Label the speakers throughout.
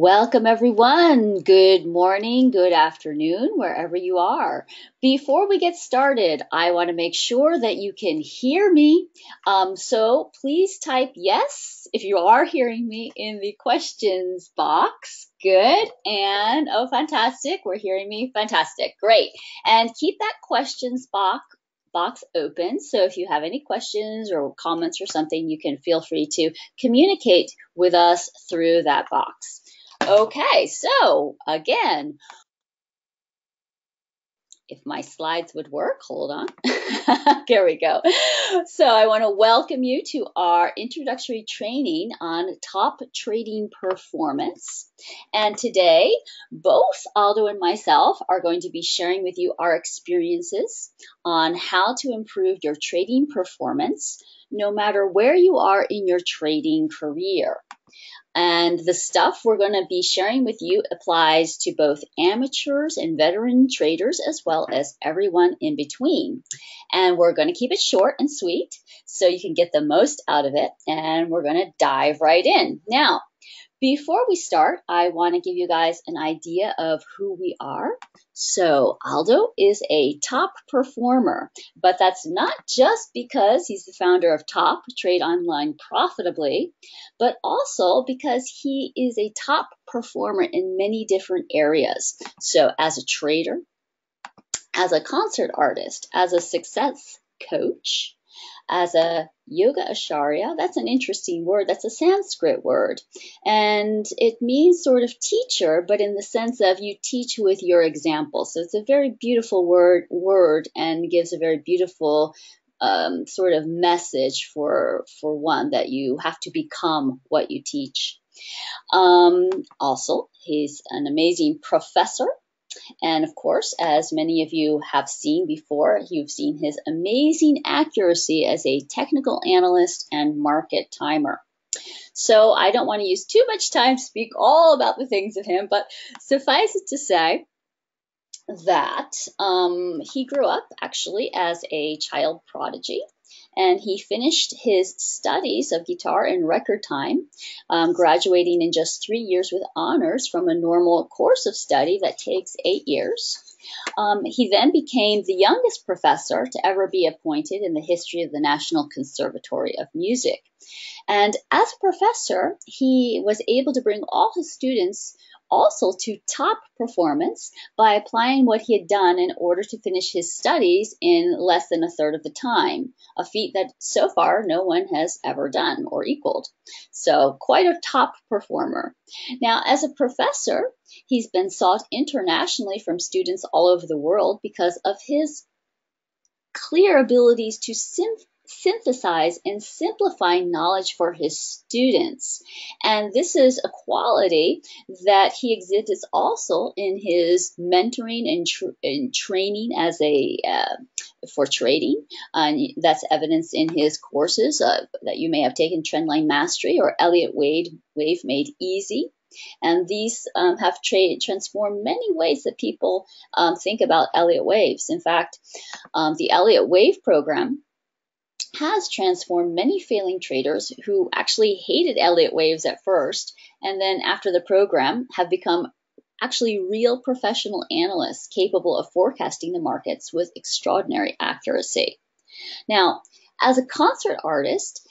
Speaker 1: Welcome, everyone. Good morning, good afternoon, wherever you are. Before we get started, I want to make sure that you can hear me. So please type yes if you are hearing me in the questions box. Good. And oh, fantastic. We're hearing me. Fantastic. Great. And keep that questions box open. So if you have any questions or comments or something, you can feel free to communicate with us through that box. Okay, so again, if my slides would work, hold on. There we go. So I want to welcome you to our introductory training on top trading performance. And today, both Aldo and myself are going to be sharing with you our experiences on how to improve your trading performance, no matter where you are in your trading career. And the stuff we're going to be sharing with you applies to both amateurs and veteran traders, as well as everyone in between. And we're going to keep it short and sweet so you can get the most out of it. And we're going to dive right in. Now, before we start, I want to give you guys an idea of who we are. So Aldo is a top performer, but that's not just because he's the founder of Top Trade Online Profitably, but also because he is a top performer in many different areas. So as a trader, as a concert artist, as a success coach, as a yoga acharya. That's an interesting word. That's a Sanskrit word. And it means sort of teacher, but in the sense of you teach with your example. So it's a very beautiful word and gives a very beautiful sort of message for one, that you have to become what you teach. Also, he's an amazing professor. And of course, as many of you have seen before, you've seen his amazing accuracy as a technical analyst and market timer. So I don't want to use too much time to speak all about the things of him, but suffice it to say that he grew up actually as a child prodigy. And he finished his studies of guitar in record time, graduating in just 3 years with honors from a normal course of study that takes 8 years. He then became the youngest professor to ever be appointed in the history of the National Conservatory of Music. And as a professor, he was able to bring all his students also to top performance by applying what he had done in order to finish his studies in less than a third of the time, a feat that so far no one has ever done or equaled. So quite a top performer. Now, as a professor, he's been sought internationally from students all over the world because of his clear abilities to synthesize and simplify knowledge for his students. And this is a quality that he exhibits also in his mentoring and training as for trading. That's evidenced in his courses that you may have taken, Trendline Mastery or Elliott Wave Made Easy. And these have transformed many ways that people think about Elliott waves. In fact, the Elliott Wave program has transformed many failing traders who actually hated Elliott waves at first, and then after the program have become actually real professional analysts capable of forecasting the markets with extraordinary accuracy. Now, as a concert artist,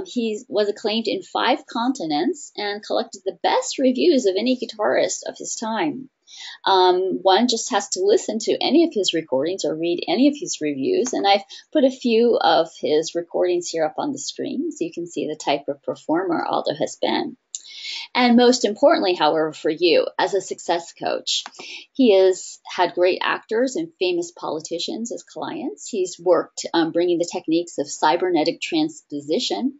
Speaker 1: he was acclaimed in 5 continents and collected the best reviews of any guitarist of his time. One just has to listen to any of his recordings or read any of his reviews, and I've put a few of his recordings here up on the screen so you can see the type of performer Aldo has been. And most importantly, however, for you as a success coach, he has had great actors and famous politicians as clients. He's worked bringing the techniques of cybernetic transposition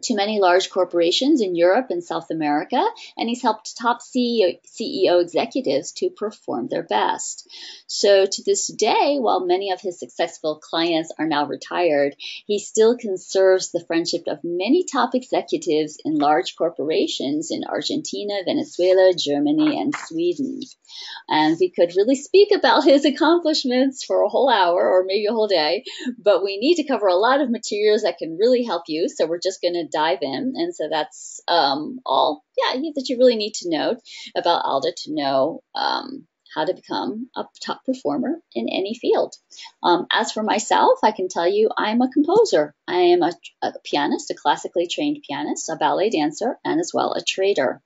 Speaker 1: to many large corporations in Europe and South America, and he's helped top CEO executives to perform their best. So to this day, while many of his successful clients are now retired, he still conserves the friendship of many top executives in large corporations in Argentina, Venezuela, Germany, and Sweden. And we could really speak about his accomplishments for a whole hour or maybe a whole day, but we need to cover a lot of materials that can really help you. So we're just going to dive in. And so that's all, that you really need to know about Aldo to know how to become a top performer in any field. As for myself, I can tell you I'm a composer. I am a pianist, a classically trained pianist, a ballet dancer, and as well a trader.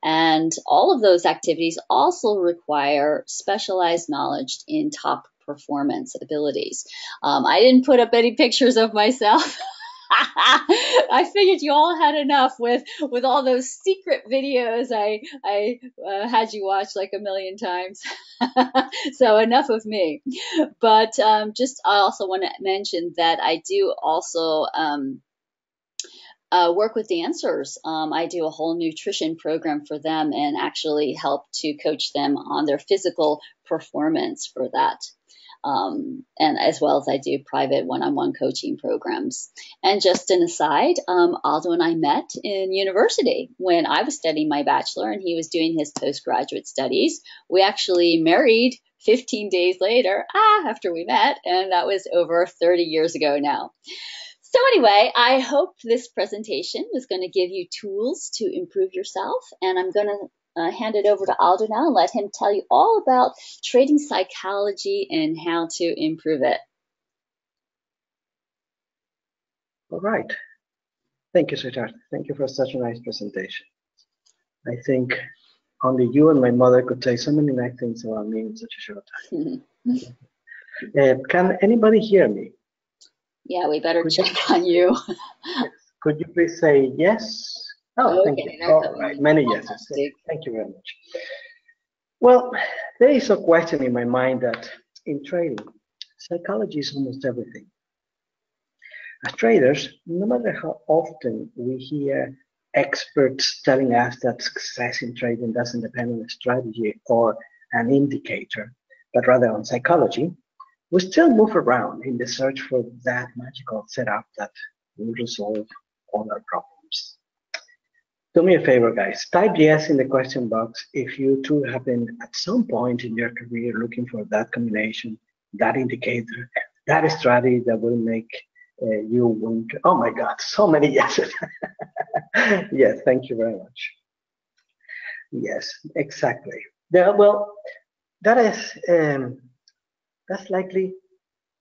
Speaker 1: And all of those activities also require specialized knowledge in top performance abilities. I didn't put up any pictures of myself. I figured you all had enough with all those secret videos I had you watch like a million times. So enough of me. But just I also want to mention that I do also work with dancers. I do a whole nutrition program for them and actually help to coach them on their physical performance for that. And as well as I do private one-on-one coaching programs. And just an aside, Aldo and I met in university when I was studying my bachelor and he was doing his postgraduate studies. We actually married 15 days later after we met, and that was over 30 years ago now. So anyway, I hope this presentation was going to give you tools to improve yourself, and I'm going to hand it over to Aldo now and let him tell you all about trading psychology and how to improve it.
Speaker 2: All right. Thank you, sweetheart. Thank you for such a nice presentation. I think only you and my mother could say so many nice things about me in such a short time. Can anybody hear me?
Speaker 1: Yeah, we better check on you.
Speaker 2: Yes. Could you please say yes? Oh,
Speaker 1: okay,
Speaker 2: thank you. All right, many yeses. Thank you very much. Well, there is a question in my mind that in trading, psychology is almost everything. As traders, no matter how often we hear experts telling us that success in trading doesn't depend on a strategy or an indicator, but rather on psychology, we still move around in the search for that magical setup that will resolve all our problems. Do me a favor, guys. Type yes in the question box if you too have been at some point in your career looking for that combination, that indicator, that strategy that will make you win. Oh my God, so many yeses. Yes, thank you very much. Yes, exactly. Yeah, well, that is that's likely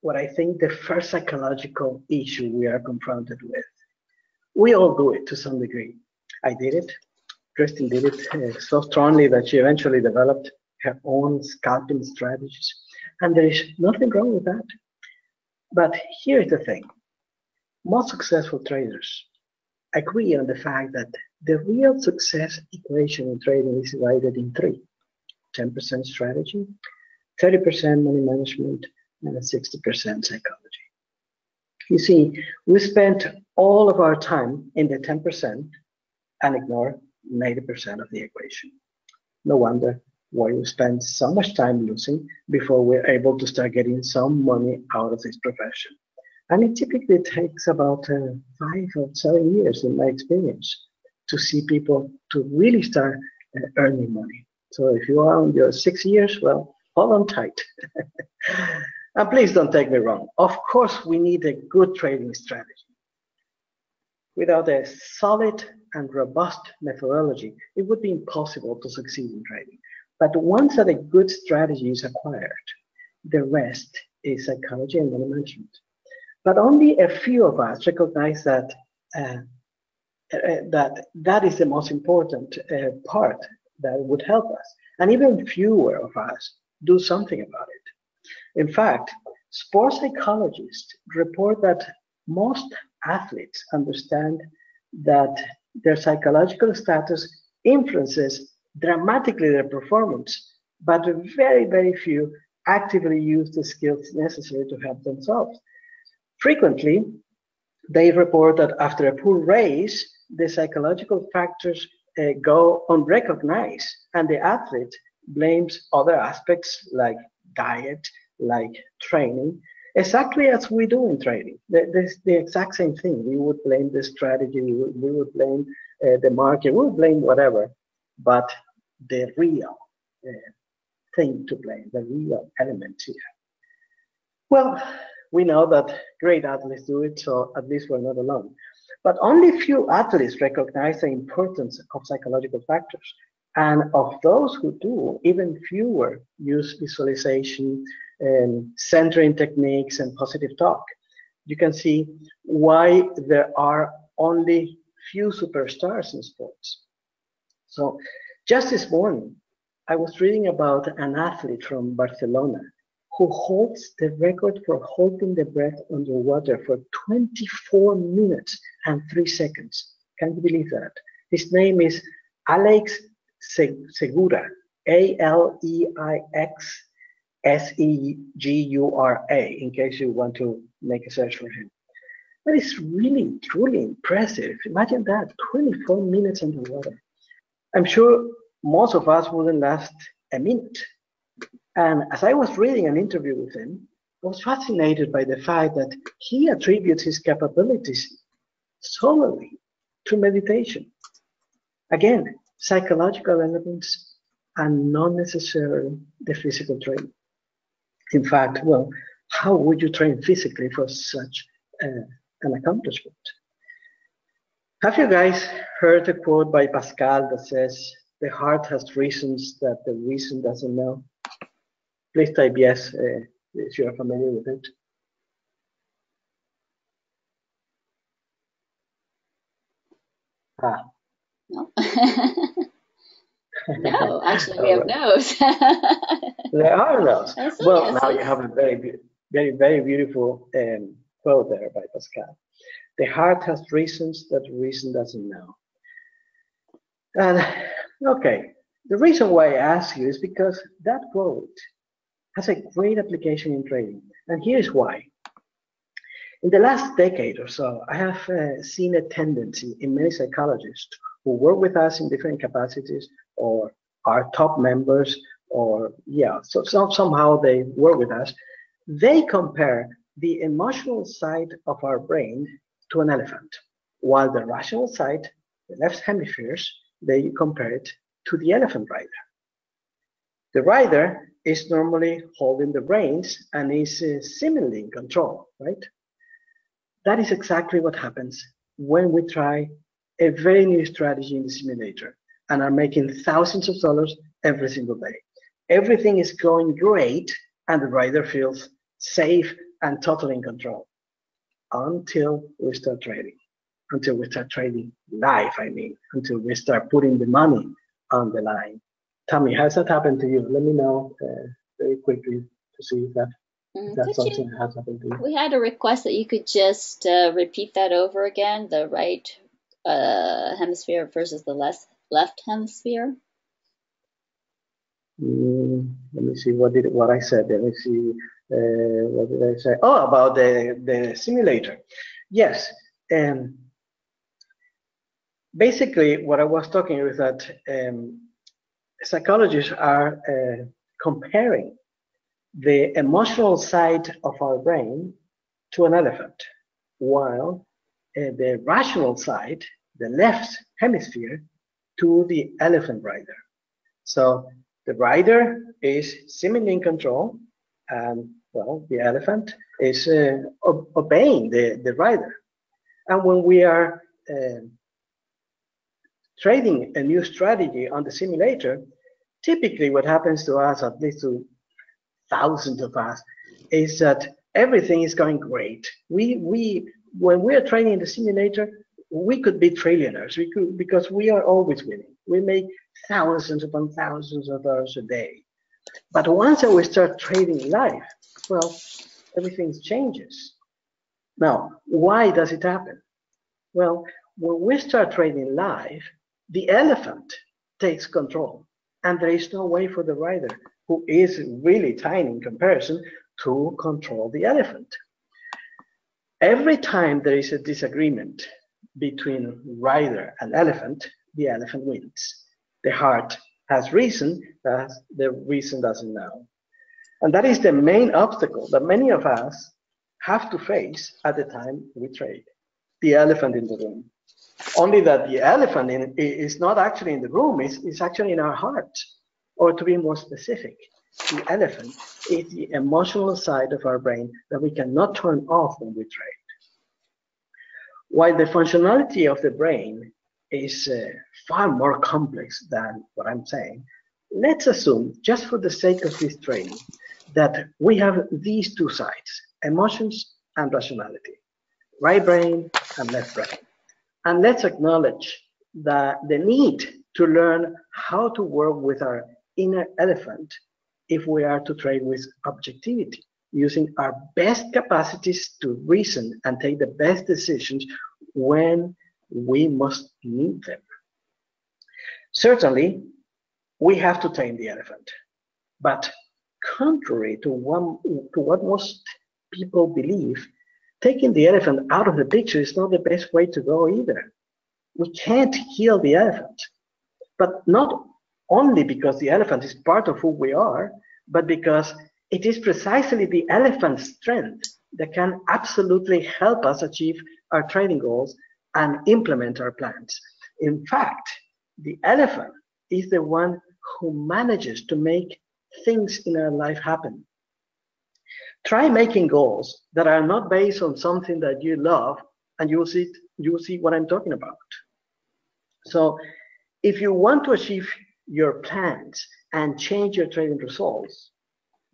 Speaker 2: what I think the first psychological issue we are confronted with. We all do it to some degree. I did it. Kristen did it so strongly that she eventually developed her own scalping strategies. And there is nothing wrong with that. But here's the thing. Most successful traders agree on the fact that the real success equation in trading is divided in three: 10% strategy, 30% money management, and 60% psychology. You see, we spent all of our time in the 10% and ignore 90% of the equation. No wonder why we spend so much time losing before we're able to start getting some money out of this profession. And it typically takes about 5 or 7 years, in my experience, to see people to really start earning money. So if you are on your 6 years, well, hold on tight. And please don't take me wrong. Of course, we need a good trading strategy. Without a solid and robust methodology, it would be impossible to succeed in trading. But once that a good strategy is acquired, the rest is psychology and money management. But only a few of us recognize that that is the most important part that would help us. And even fewer of us do something about it. In fact, sports psychologists report that most athletes understand that their psychological status influences dramatically their performance, but very, very few actively use the skills necessary to help themselves. Frequently, they report that after a poor race, the psychological factors go unrecognized, and the athlete blames other aspects like diet, like training, exactly as we do in trading. The exact same thing. We would blame the strategy, we would blame the market, we would blame whatever, but the real thing to blame, the real element here. Well, we know that great athletes do it, so at least we're not alone. But only few athletes recognize the importance of psychological factors. And of those who do, even fewer use visualization, centering techniques, and positive talk. You can see why there are only few superstars in sports. So just this morning, I was reading about an athlete from Barcelona who holds the record for holding the breath underwater for 24 minutes and 3 seconds. Can you believe that? His name is Alex Segura, Aleixsegura, in case you want to make a search for him. That is really, truly impressive. Imagine that, 24 minutes underwater. I'm sure most of us wouldn't last a minute. And as I was reading an interview with him, I was fascinated by the fact that he attributes his capabilities solely to meditation. Again, psychological elements and not necessarily the physical training. In fact, well, how would you train physically for such an accomplishment? Have you guys heard a quote by Pascal that says, "The heart has reasons that the reason doesn't know"? Please type yes if you are familiar with it.
Speaker 1: No. No, actually, we have no's.
Speaker 2: There are no's. Well,
Speaker 1: yes,
Speaker 2: now you have a very, very, very beautiful quote there by Pascal. The heart has reasons that reason doesn't know. And okay, the reason why I ask you is because that quote has a great application in trading. And here's why. In the last decade or so, I have seen a tendency in many psychologists who work with us in different capacities or are top members or, so somehow they work with us. They compare the emotional side of our brain to an elephant, while the rational side, the left hemispheres, they compare it to the elephant rider. The rider is normally holding the reins and is seemingly in control, right? That is exactly what happens when we try a very new strategy in the simulator and are making thousands of dollars every single day. Everything is going great and the rider feels safe and totally in control until we start trading. Until we start trading live, until we start putting the money on the line. Tammy, has that happened to you? Let me know very quickly to see if that's something that has happened to you.
Speaker 1: We had a request that you could just repeat that over again, the right hemisphere versus the left hemisphere.
Speaker 2: Let me see what I said. Let me see what did I say? Oh, about the simulator. Yes. Basically, what I was talking is that psychologists are comparing the emotional side of our brain to an elephant, while the rational side, the left hemisphere, to the elephant rider. So the rider is seemingly in control, and well, the elephant is obeying the rider. And when we are trading a new strategy on the simulator, typically what happens to us, at least to thousands of us, is that everything is going great. When we are trading in the simulator, we could be trillionaires. We could, because we are always winning. We make thousands upon thousands of dollars a day. But once we start trading live, well, everything changes. Now, why does it happen? Well, when we start trading live, the elephant takes control, and there is no way for the rider, who is really tiny in comparison, to control the elephant. Every time there is a disagreement between rider and elephant, the elephant wins. The heart has reason, that the reason doesn't know. And that is the main obstacle that many of us have to face at the time we trade, the elephant in the room. Only that the elephant is not actually in the room, it's actually in our heart. Or to be more specific, the elephant is the emotional side of our brain that we cannot turn off when we trade. While the functionality of the brain is far more complex than what I'm saying, let's assume, just for the sake of this training, that we have these two sides, emotions and rationality, right brain and left brain. And let's acknowledge the need to learn how to work with our inner elephant if we are to trade with objectivity, using our best capacities to reason and take the best decisions when we must need them. Certainly, we have to tame the elephant, but contrary to what most people believe, taking the elephant out of the picture is not the best way to go either. We can't kill the elephant, but not only because the elephant is part of who we are, but because it is precisely the elephant's strength that can absolutely help us achieve our trading goals and implement our plans. In fact, the elephant is the one who manages to make things in our life happen. Try making goals that are not based on something that you love, and you'll see what I'm talking about. So if you want to achieve your plans and change your trading results,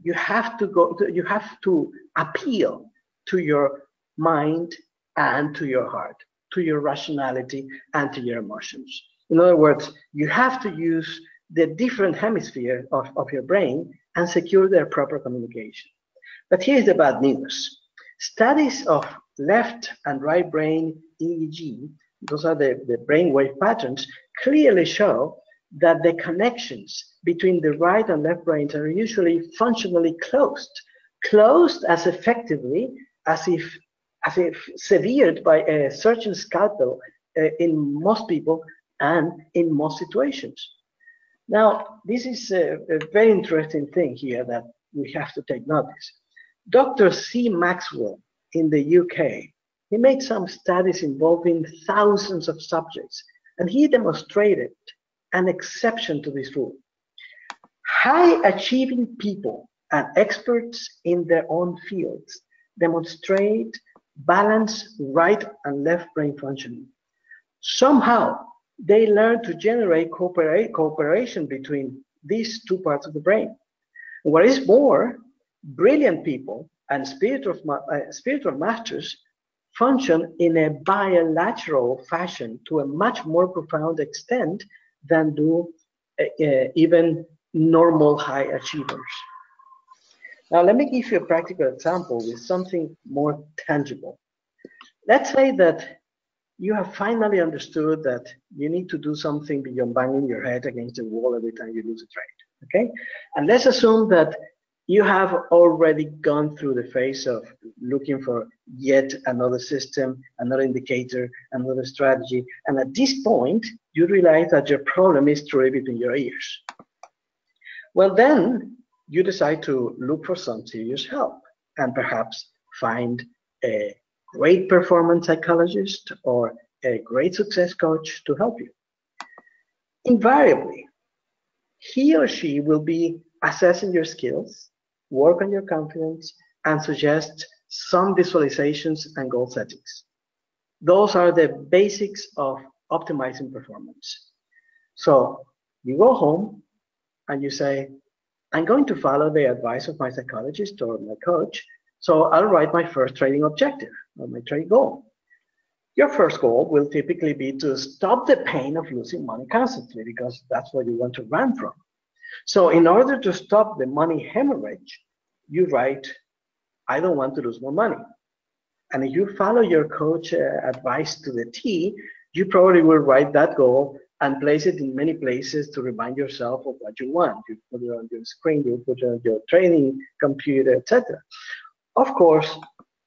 Speaker 2: you have to appeal to your mind and to your heart, to your rationality and to your emotions. In other words, you have to use the different hemispheres of your brain and secure their proper communication. But here's the bad news. Studies of left and right brain EEG, those are the brainwave patterns, clearly show that the connections between the right and left brains are usually functionally closed as effectively as if severed by a surgeon's scalpel in most people and in most situations. Now, this is a very interesting thing here that we have to take notice. Dr. C. Maxwell in the UK, he made some studies involving thousands of subjects, and he demonstrated an exception to this rule. High achieving people and experts in their own fields demonstrate balanced right and left brain functioning. Somehow, they learn to generate cooperation between these two parts of the brain. What is more, brilliant people and spiritual masters function in a bilateral fashion to a much more profound extent than do even normal high achievers. Now, let me give you a practical example with something more tangible. Let's say that you have finally understood that you need to do something beyond banging your head against the wall every time you lose a trade, okay? And let's assume that you have already gone through the phase of looking for yet another system, another indicator, another strategy, and at this point, you realize that your problem is truly between your ears. Well, then you decide to look for some serious help and perhaps find a great performance psychologist or a great success coach to help you. Invariably, he or she will be assessing your skills, work on your confidence, and suggest some visualizations and goal settings. Those are the basics of optimizing performance. So you go home and you say, I'm going to follow the advice of my psychologist or my coach, so I'll write my first trading objective or my trade goal. Your first goal will typically be to stop the pain of losing money constantly because that's what you want to run from. So in order to stop the money hemorrhage, you write, I don't want to lose more money. And if you follow your coach advice to the T, you probably will write that goal and place it in many places to remind yourself of what you want. You put it on your screen, you put it on your training computer, etc. Of course,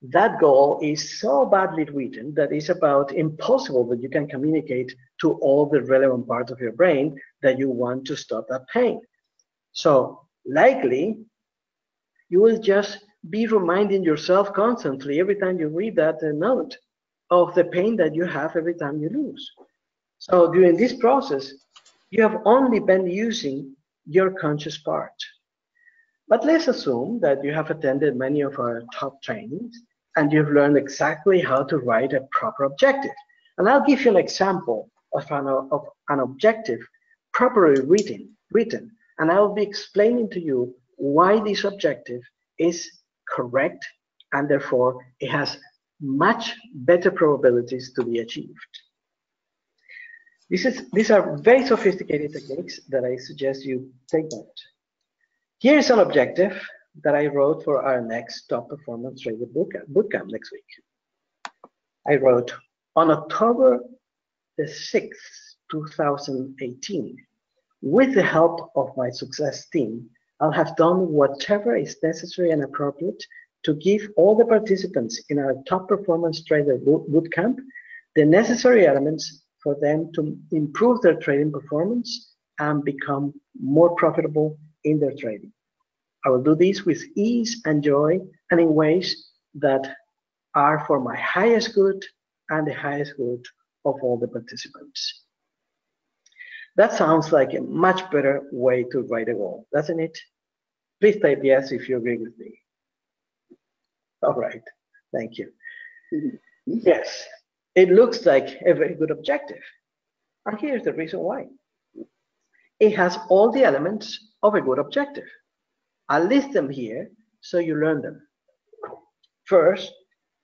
Speaker 2: that goal is so badly written that it's about impossible that you can communicate to all the relevant parts of your brain that you want to stop that pain. So likely, you will just be reminding yourself constantly every time you read that note of the pain that you have every time you lose. So during this process, you have only been using your conscious part. But let's assume that you have attended many of our top trainings and you've learned exactly how to write a proper objective. And I'll give you an example of an objective properly written, and I will be explaining to you why this objective is correct, and therefore it has much better probabilities to be achieved. These are very sophisticated techniques that I suggest you take note. Here's an objective that I wrote for our next Top Performance Trader Bootcamp next week. I wrote, on October the 6th, 2018, with the help of my success team, I'll have done whatever is necessary and appropriate to give all the participants in our Top Performance Trader Bootcamp the necessary elements for them to improve their trading performance and become more profitable in their trading. I will do this with ease and joy and in ways that are for my highest good and the highest good of all the participants. That sounds like a much better way to write a goal, doesn't it? Please type yes if you agree with me. All right, thank you. Yes, it looks like a very good objective. And here's the reason why. It has all the elements of a good objective. I'll list them here so you learn them. First,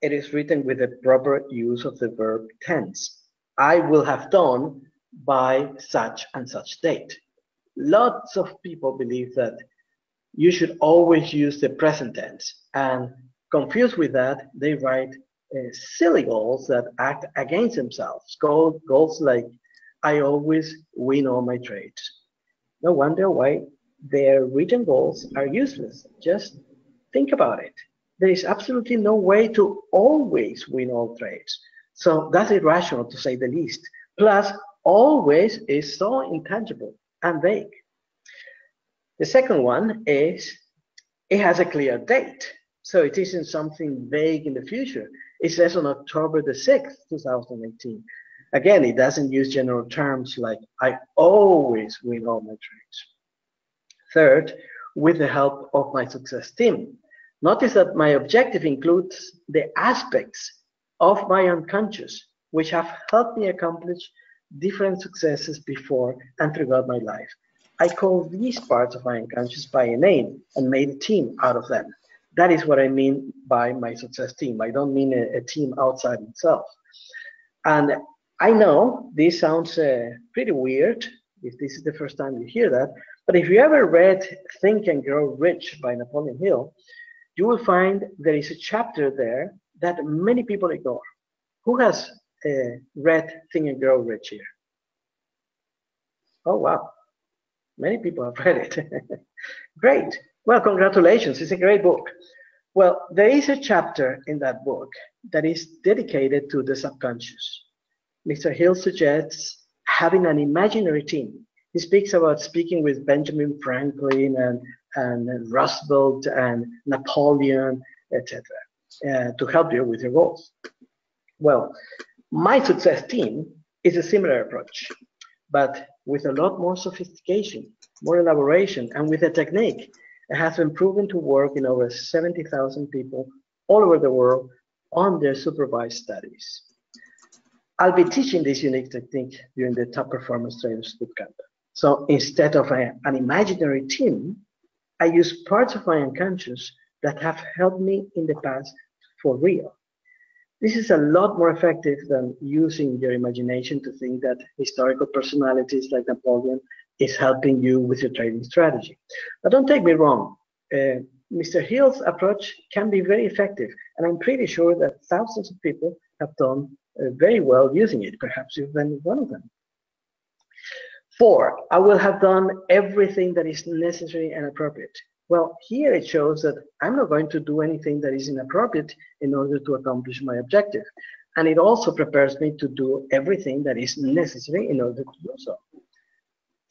Speaker 2: it is written with the proper use of the verb tense. I will have done by such and such date. Lots of people believe that you should always use the present tense, and confused with that, they write silly goals that act against themselves. Goals like, I always win all my trades. No wonder why their written goals are useless. Just think about it. There is absolutely no way to always win all trades. So that's irrational, to say the least. Plus, always is so intangible and vague. The second one is, it has a clear date. So it isn't something vague in the future. It says on October the 6th, 2018. Again, it doesn't use general terms like, I always win all my trades. Third, with the help of my success team. Notice that my objective includes the aspects of my unconscious, which have helped me accomplish different successes before and throughout my life. I call these parts of my unconscious by a name and made a team out of them. That is what I mean by my success team. I don't mean a team outside itself. And I know this sounds pretty weird if this is the first time you hear that, but if you ever read Think and Grow Rich by Napoleon Hill, you will find there is a chapter there that many people ignore. Who has read Think and Grow Rich here? Oh, wow. Many people have read it. Great. Well, congratulations. It's a great book. Well, there is a chapter in that book that is dedicated to the subconscious. Mr. Hill suggests having an imaginary team. He speaks about speaking with Benjamin Franklin and Roosevelt and Napoleon, etc., to help you with your goals. Well, my success team is a similar approach, but with a lot more sophistication, more elaboration, and with a technique that has been proven to work in over 70,000 people all over the world on their supervised studies. I'll be teaching this unique technique during the Top Performance Traders Bootcamp. So instead of an imaginary team, I use parts of my unconscious that have helped me in the past for real. This is a lot more effective than using your imagination to think that historical personalities like Napoleon is helping you with your trading strategy. But don't take me wrong. Mr. Hill's approach can be very effective, and I'm pretty sure that thousands of people have done very well using it. Perhaps you've been one of them. 4, I will have done everything that is necessary and appropriate. Well, here it shows that I'm not going to do anything that is inappropriate in order to accomplish my objective. And it also prepares me to do everything that is necessary in order to do so.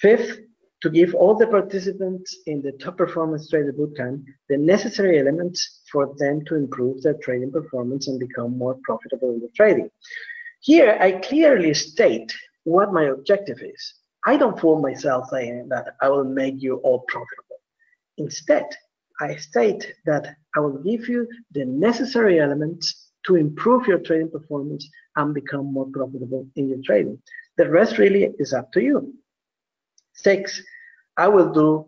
Speaker 2: 5th, to give all the participants in the Top Performance Trader Bootcamp the necessary elements for them to improve their trading performance and become more profitable in the trading. Here, I clearly state what my objective is. I don't fool myself saying that I will make you all profitable. Instead, I state that I will give you the necessary elements to improve your trading performance and become more profitable in your trading. The rest really is up to you. 6, I will do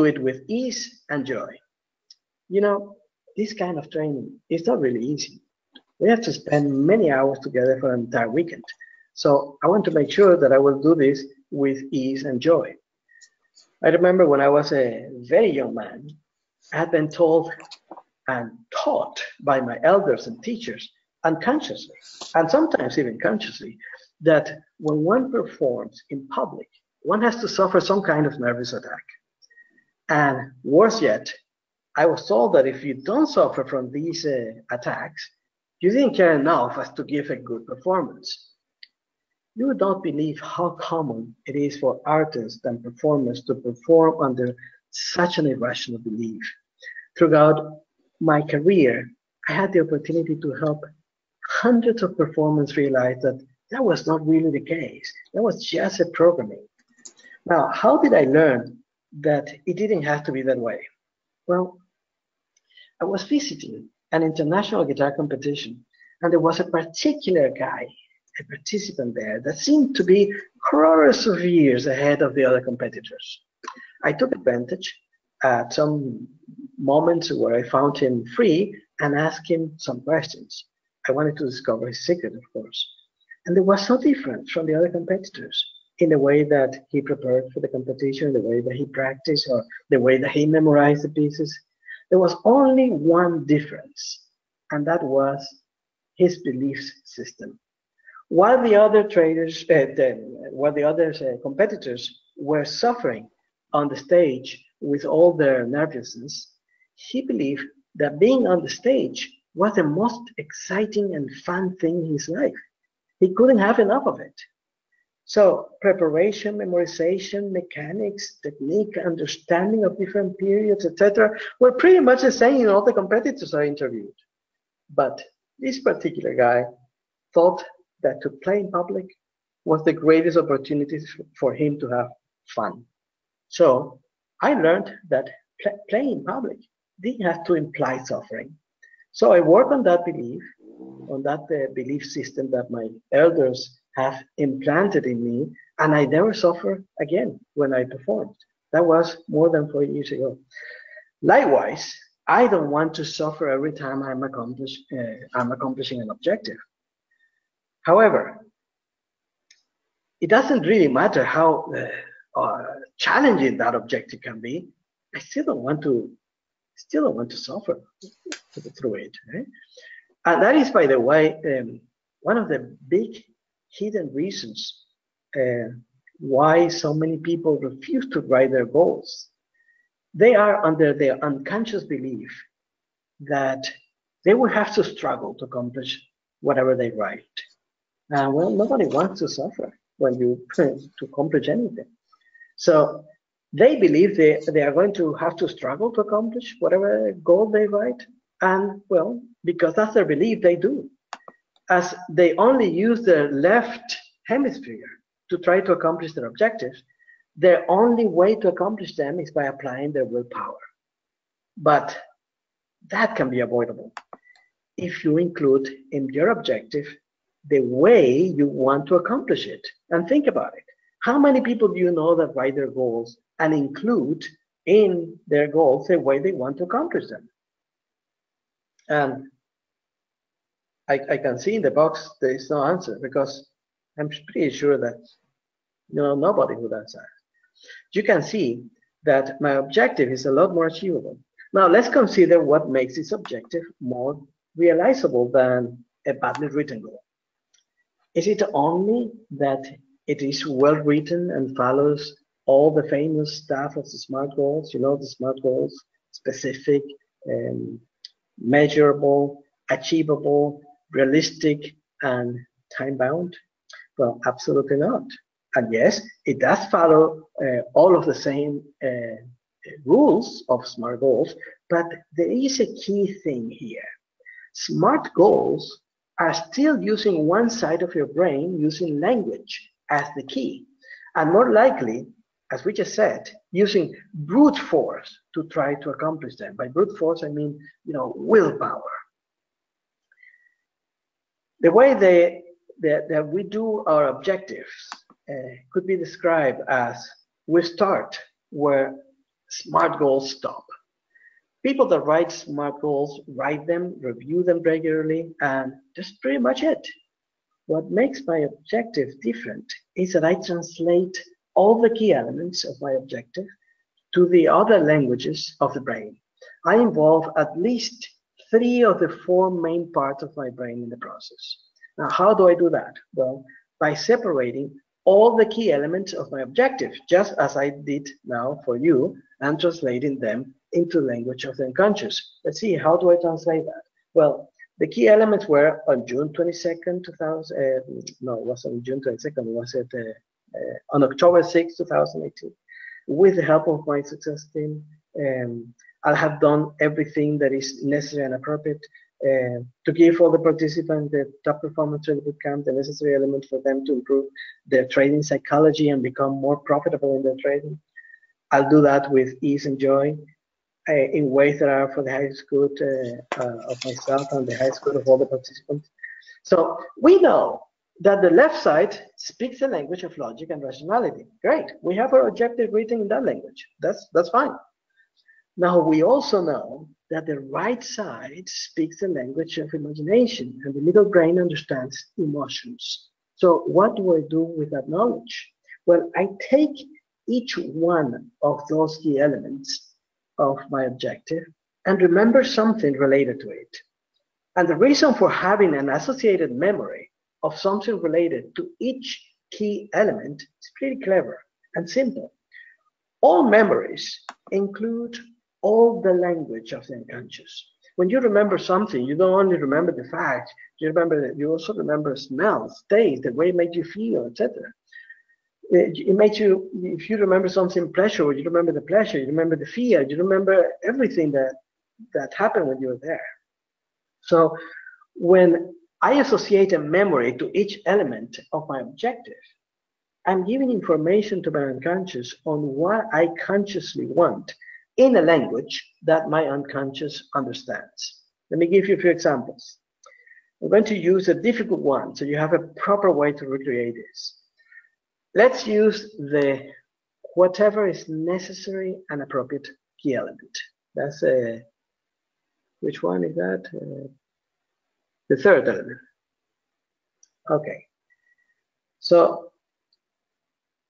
Speaker 2: it with ease and joy. You know, this kind of training is not really easy. We have to spend many hours together for an entire weekend. So I want to make sure that I will do this with ease and joy. I remember when I was a very young man, I had been told and taught by my elders and teachers unconsciously, and sometimes even consciously, that when one performs in public, one has to suffer some kind of nervous attack. And worse yet, I was told that if you don't suffer from these attacks, you didn't care enough as to give a good performance. You would not believe how common it is for artists and performers to perform under such an irrational belief. Throughout my career, I had the opportunity to help hundreds of performers realize that that was not really the case. That was just a programming. Now, how did I learn that it didn't have to be that way? Well, I was visiting an international guitar competition, and there was a particular guy, a participant there, that seemed to be crores of years ahead of the other competitors. I took advantage at some moments where I found him free and asked him some questions. I wanted to discover his secret, of course. And there was no difference from the other competitors in the way that he prepared for the competition, the way that he practiced, or the way that he memorized the pieces. There was only one difference, and that was his belief system. While the other competitors were suffering on the stage with all their nervousness, he believed that being on the stage was the most exciting and fun thing in his life. He couldn't have enough of it. So preparation, memorization, mechanics, technique, understanding of different periods, etc., were pretty much the same in all the competitors I interviewed. But this particular guy thought that to play in public was the greatest opportunity for him to have fun. So I learned that playing in public didn't have to imply suffering. So I worked on that belief, belief system that my elders have implanted in me, and I never suffered again when I performed. That was more than 4 years ago. Likewise, I don't want to suffer every time I'm accomplishing an objective. However, it doesn't really matter how challenging that objective can be. I still don't want to suffer through it. Right? And that is, by the way, one of the big hidden reasons why so many people refuse to write their goals. They are under their unconscious belief that they will have to struggle to accomplish whatever they write. Well, nobody wants to suffer when you to accomplish anything. So they believe they are going to have to struggle to accomplish whatever goal they write. And well, because that's their belief, they do. As they only use their left hemisphere to try to accomplish their objectives, their only way to accomplish them is by applying their willpower. But that can be avoidable if you include in your objective the way you want to accomplish it. And think about it. How many people do you know that write their goals and include in their goals the way they want to accomplish them? And I can see in the box there is no answer, because I'm pretty sure that nobody would answer. You can see that my objective is a lot more achievable. Now let's consider what makes this objective more realizable than a badly written goal. Is it only that it is well written and follows all the famous stuff of the SMART goals? The SMART goals: specific, measurable, achievable, realistic, and time-bound? Well, absolutely not. And yes, it does follow all of the same rules of SMART goals, but there is a key thing here. SMART goals are still using one side of your brain, using language as the key. And more likely, as we just said, using brute force to try to accomplish them. By brute force, I mean, willpower. The way that we do our objectives could be described as we start where SMART goals stop. People that write SMART goals write them, review them regularly, and that's pretty much it. What makes my objective different is that I translate all the key elements of my objective to the other languages of the brain. I involve at least 3 of the 4 main parts of my brain in the process. Now, how do I do that? Well, by separating all the key elements of my objective, just as I did now for you, and translating them into language of the unconscious. Let's see, how do I translate that? Well, the key elements were on June 22nd, 2000, no, it wasn't on June 22nd, was it on October 6, 2018, with the help of my success team. I have done everything that is necessary and appropriate to give all the participants the top performance training bootcamp, the necessary element for them to improve their trading psychology and become more profitable in their trading. I'll do that with ease and joy in ways that are for the highest good of myself and the highest good of all the participants. So we know that the left side speaks the language of logic and rationality. Great, we have our objective written in that language. That's fine. Now we also know that the right side speaks the language of imagination, and the middle brain understands emotions. So what do I do with that knowledge? Well, I take each one of those key elements of my objective and remember something related to it. And the reason for having an associated memory of something related to each key element is pretty clever and simple. All memories include all the language of the unconscious. When you remember something, you don't only remember the facts, you also remember smells, taste, the way it made you feel, etc. It makes you, if you remember something pleasurable, you remember the pleasure, you remember the fear, you remember everything that happened when you were there. So when I associate a memory to each element of my objective, I'm giving information to my unconscious on what I consciously want in a language that my unconscious understands. Let me give you a few examples. I'm going to use a difficult one so you have a proper way to recreate this. Let's use the whatever is necessary and appropriate key element. That's which one is that? The third element. Okay. So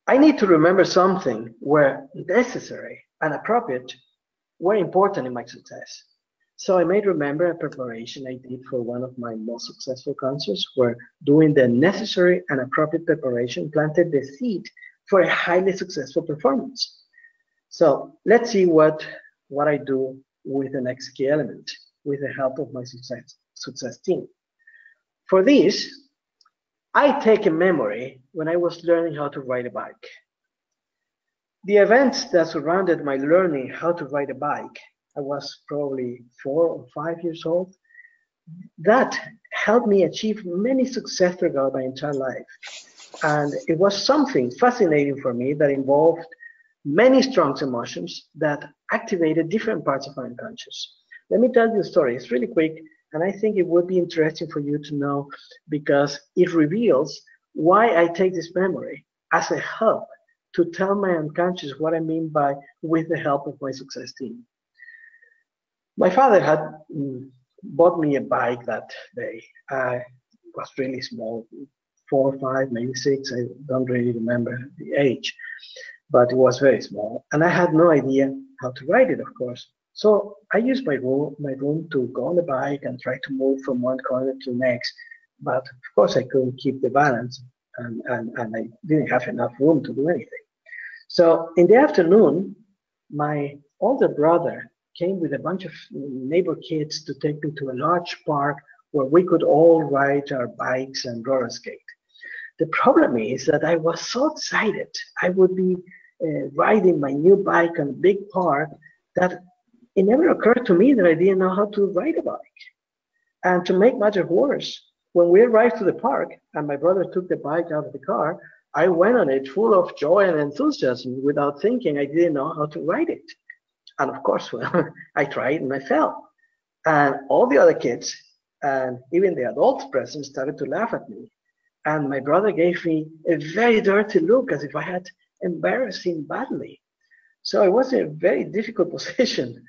Speaker 2: I need to remember something where necessary and appropriate were important in my success. So I may remember a preparation I did for one of my most successful concerts where doing the necessary and appropriate preparation planted the seed for a highly successful performance. So let's see what I do with the next key element with the help of my success team. For this, I take a memory when I was learning how to ride a bike. The events that surrounded my learning how to ride a bike, I was probably 4 or 5 years old, that helped me achieve many success throughout my entire life. And it was something fascinating for me that involved many strong emotions that activated different parts of my unconscious. Let me tell you a story. It's really quick, and I think it would be interesting for you to know because it reveals why I take this memory as a help to tell my unconscious what I mean by with the help of my success team. My father had bought me a bike that day. It was really small, 4 or 5, maybe 6. I don't really remember the age, but it was very small. And I had no idea how to ride it, of course. So I used my room to go on the bike and try to move from one corner to the next. But of course, I couldn't keep the balance, and I didn't have enough room to do anything. So in the afternoon, my older brother came with a bunch of neighbor kids to take me to a large park where we could all ride our bikes and roller skate. The problem is that I was so excited I would be riding my new bike on a big park that it never occurred to me that I didn't know how to ride a bike. And to make matters worse, when we arrived to the park and my brother took the bike out of the car, I went on it full of joy and enthusiasm without thinking I didn't know how to ride it. And of course, well, I tried and I fell. And all the other kids and even the adults present started to laugh at me. And my brother gave me a very dirty look as if I had embarrassed him badly. So I was in a very difficult position.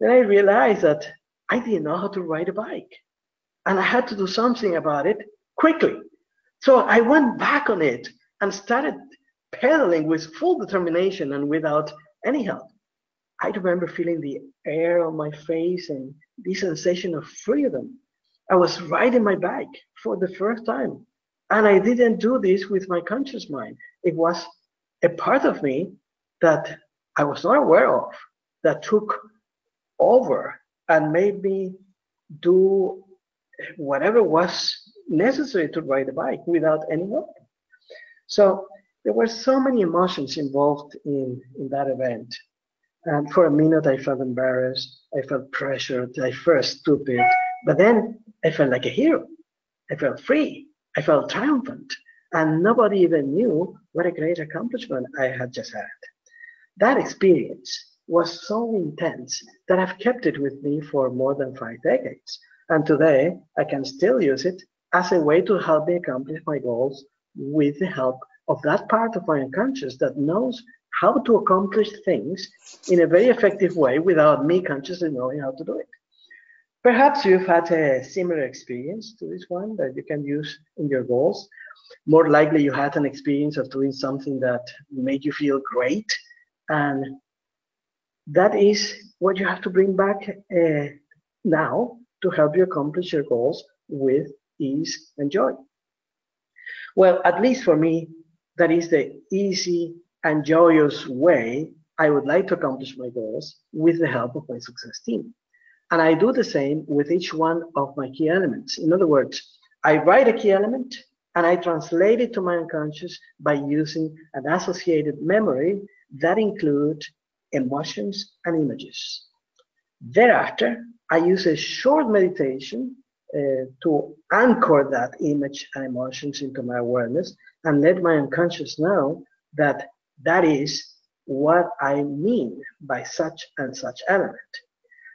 Speaker 2: Then I realized that I didn't know how to ride a bike. And I had to do something about it quickly. So I went back on it and started pedaling with full determination and without any help. I remember feeling the air on my face and the sensation of freedom. I was riding my bike for the first time. And I didn't do this with my conscious mind. It was a part of me that I was not aware of that took over and made me do whatever was necessary to ride a bike without any help. So there were so many emotions involved in that event. And for a minute, I felt embarrassed. I felt pressured. I felt stupid. But then I felt like a hero. I felt free. I felt triumphant. And nobody even knew what a great accomplishment I had just had. That experience was so intense that I've kept it with me for more than 5 decades. And today, I can still use it as a way to help me accomplish my goals with the help of that part of my unconscious that knows how to accomplish things in a very effective way without me consciously knowing how to do it. Perhaps you've had a similar experience to this one that you can use in your goals. More likely you had an experience of doing something that made you feel great, and that is what you have to bring back now to help you accomplish your goals with ease and joy. Well, at least for me, that is the easy and joyous way I would like to accomplish my goals with the help of my success team. And I do the same with each one of my key elements. In other words, I write a key element and I translate it to my unconscious by using an associated memory that includes emotions and images. Thereafter, I use a short meditation to anchor that image and emotions into my awareness and let my unconscious know that that is what I mean by such and such element.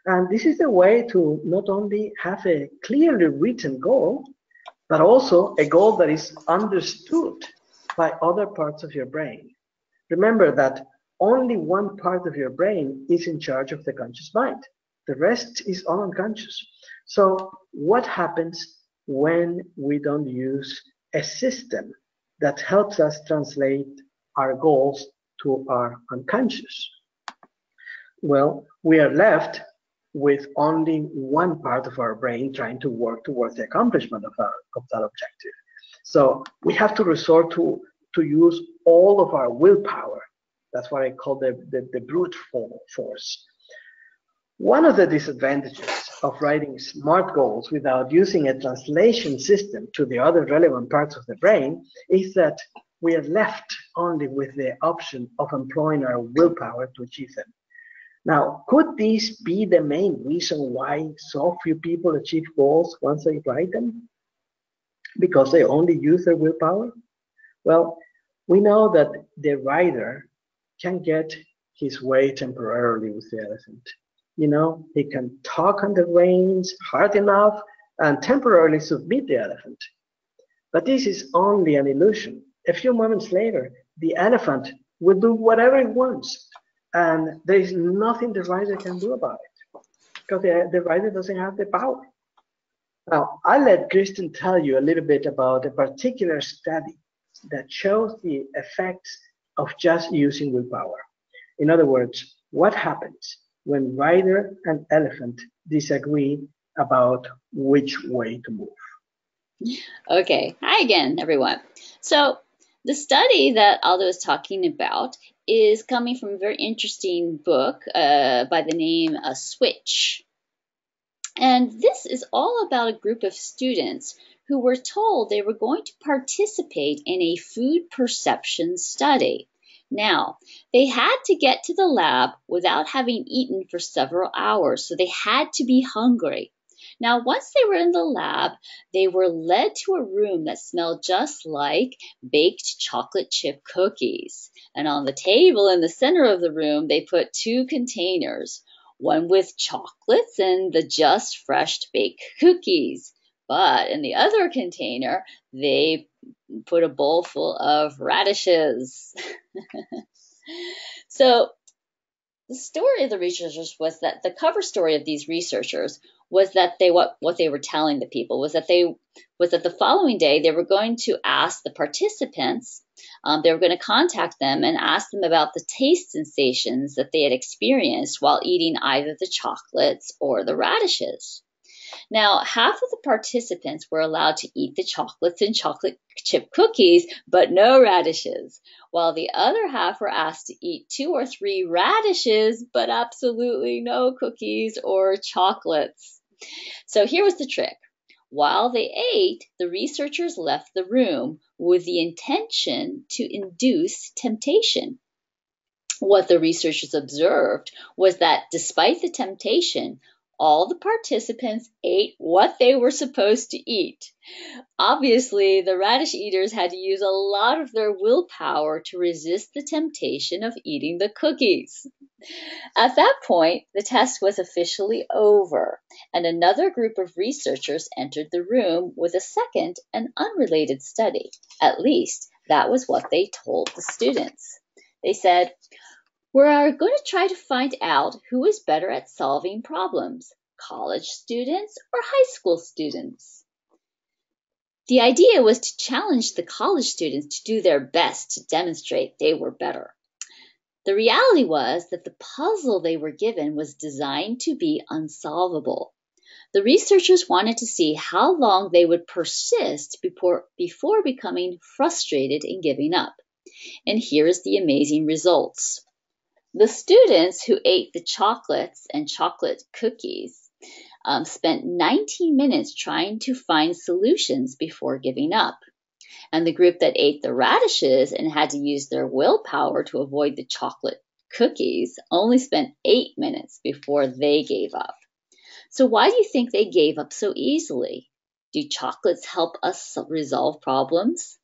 Speaker 2: And this is the way to not only have a clearly written goal, but also a goal that is understood by other parts of your brain. Remember that only one part of your brain is in charge of the conscious mind. The rest is all unconscious. So what happens when we don't use a system that helps us translate our goals to our unconscious? Well, we are left with only one part of our brain trying to work towards the accomplishment of that objective. So we have to resort to use all of our willpower. That's what I call the brute force. One of the disadvantages of writing SMART goals without using a translation system to the other relevant parts of the brain is that we are left only with the option of employing our willpower to achieve them. Now, could this be the main reason why so few people achieve goals once they write them? Because they only use their willpower? Well, we know that the writer can get his way temporarily with the elephant. You know, he can talk on the reins hard enough and temporarily submit the elephant. But this is only an illusion. A few moments later, the elephant will do whatever it wants. And there is nothing the writer can do about it because the writer doesn't have the power. Now, I'll let Kristen tell you a little bit about a particular study that shows the effects of just using willpower. In other words, what happens when writer and elephant disagree about which way to move?
Speaker 1: Okay, hi again, everyone. So the study that Aldo is talking about is coming from a very interesting book by the name Switch. And this is all about a group of students who were told they were going to participate in a food perception study. Now, they had to get to the lab without having eaten for several hours, so they had to be hungry. Now, once they were in the lab, they were led to a room that smelled just like baked chocolate chip cookies. And on the table in the center of the room, they put two containers, one with chocolates and the just fresh baked cookies. But in the other container, they put a bowl full of radishes. So the story of the researchers was that the cover story of these researchers was that what they were telling the people was that the following day they were going to ask the participants, they were going to contact them and ask them about the taste sensations that they had experienced while eating either the chocolates or the radishes. Now, half of the participants were allowed to eat the chocolates and chocolate chip cookies, but no radishes, while the other half were asked to eat 2 or 3 radishes, but absolutely no cookies or chocolates. So here was the trick. While they ate, the researchers left the room with the intention to induce temptation. What the researchers observed was that despite the temptation, all the participants ate what they were supposed to eat. Obviously, the radish eaters had to use a lot of their willpower to resist the temptation of eating the cookies. At that point, the test was officially over, and another group of researchers entered the room with a second and unrelated study. At least, that was what they told the students. They said, "We're going to try to find out who is better at solving problems, college students or high school students." The idea was to challenge the college students to do their best to demonstrate they were better. The reality was that the puzzle they were given was designed to be unsolvable. The researchers wanted to see how long they would persist before becoming frustrated and giving up. And here's the amazing results. The students who ate the chocolates and chocolate cookies spent 19 minutes trying to find solutions before giving up. And the group that ate the radishes and had to use their willpower to avoid the chocolate cookies only spent 8 minutes before they gave up. So why do you think they gave up so easily? Do chocolates help us resolve problems?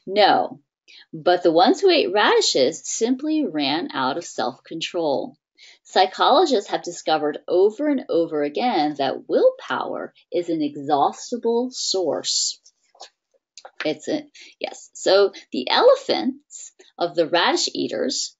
Speaker 1: No. But the ones who ate radishes simply ran out of self-control. Psychologists have discovered over and over again that willpower is an inexhaustible source. So the elephants of the radish eaters,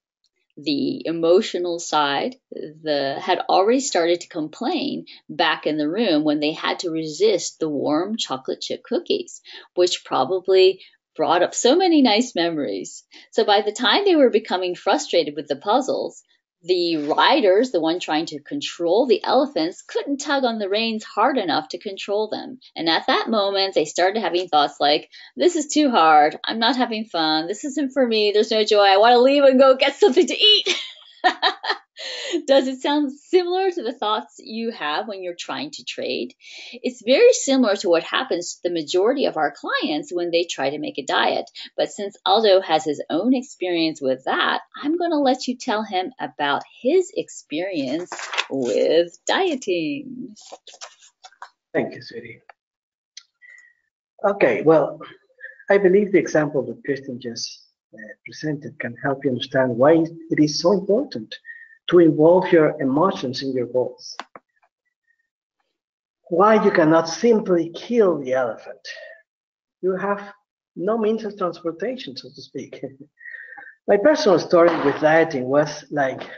Speaker 1: the emotional side, had already started to complain back in the room when they had to resist the warm chocolate chip cookies, which probably brought up so many nice memories. So by the time they were becoming frustrated with the puzzles, the riders, the one trying to control the elephants, couldn't tug on the reins hard enough to control them. And at that moment, they started having thoughts like, "This is too hard. I'm not having fun. This isn't for me. There's no joy. I want to leave and go get something to eat." Does it sound similar to the thoughts you have when you're trying to trade? It's very similar to what happens to the majority of our clients when they try to make a diet. But since Aldo has his own experience with that, I'm going to let you tell him about his experience with dieting.
Speaker 2: Thank you, sweetie. Okay, well, I believe the example that Kristen just presented can help you understand why it is so important to involve your emotions in your goals. Why you cannot simply kill the elephant. You have no means of transportation, so to speak. My personal story with dieting was like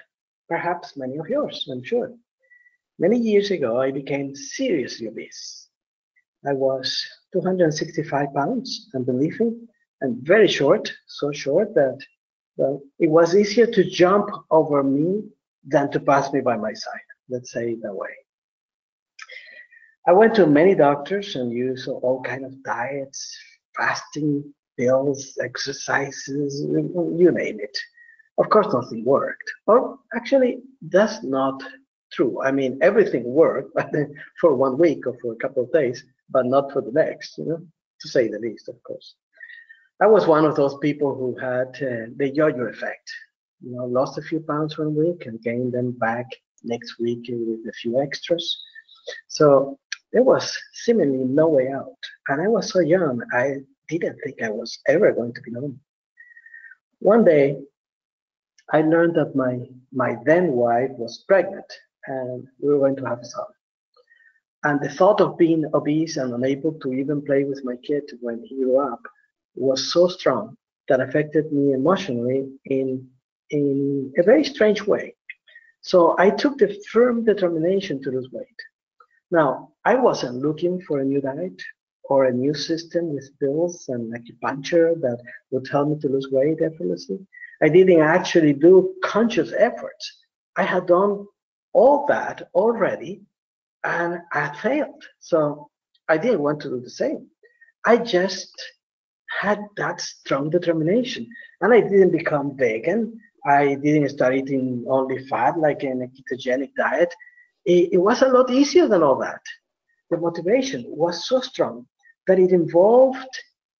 Speaker 2: perhaps many of yours, I'm sure. Many years ago, I became seriously obese. I was 265 pounds, and believe me, and very short, so short that it was easier to jump over me than to pass me by my side. Let's say it that way. I went to many doctors and used all kinds of diets, fasting, pills, exercises, you name it. Of course, nothing worked. Or actually, that's not true. I mean, everything worked but for 1 week or for a couple of days, but not for the next, to say the least, of course. I was one of those people who had the yo-yo effect. Lost a few pounds 1 week and gained them back next week with a few extras. So there was seemingly no way out. And I was so young, I didn't think I was ever going to be normal. One day, I learned that my then wife was pregnant and we were going to have a son. And the thought of being obese and unable to even play with my kid when he grew up was so strong that affected me emotionally in a very strange way. So I took the firm determination to lose weight. Now, I wasn't looking for a new diet or a new system with pills and acupuncture that would help me to lose weight effortlessly. I didn't actually do conscious efforts. I had done all that already and I failed. So I didn't want to do the same. I just had that strong determination. And I didn't become vegan. I didn't start eating only fat like in a ketogenic diet. It was a lot easier than all that. The motivation was so strong that it involved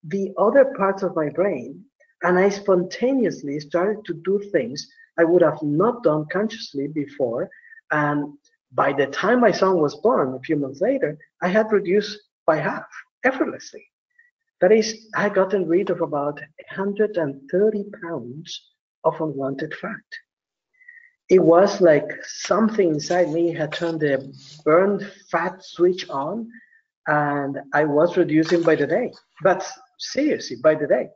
Speaker 2: the other parts of my brain, and I spontaneously started to do things I would have not done consciously before. And by the time my son was born, a few months later, I had reduced by half effortlessly. That is, I had gotten rid of about 130 pounds of unwanted fat. It was like something inside me had turned the burned fat switch on, and I was reducing by the day. But seriously, by the day.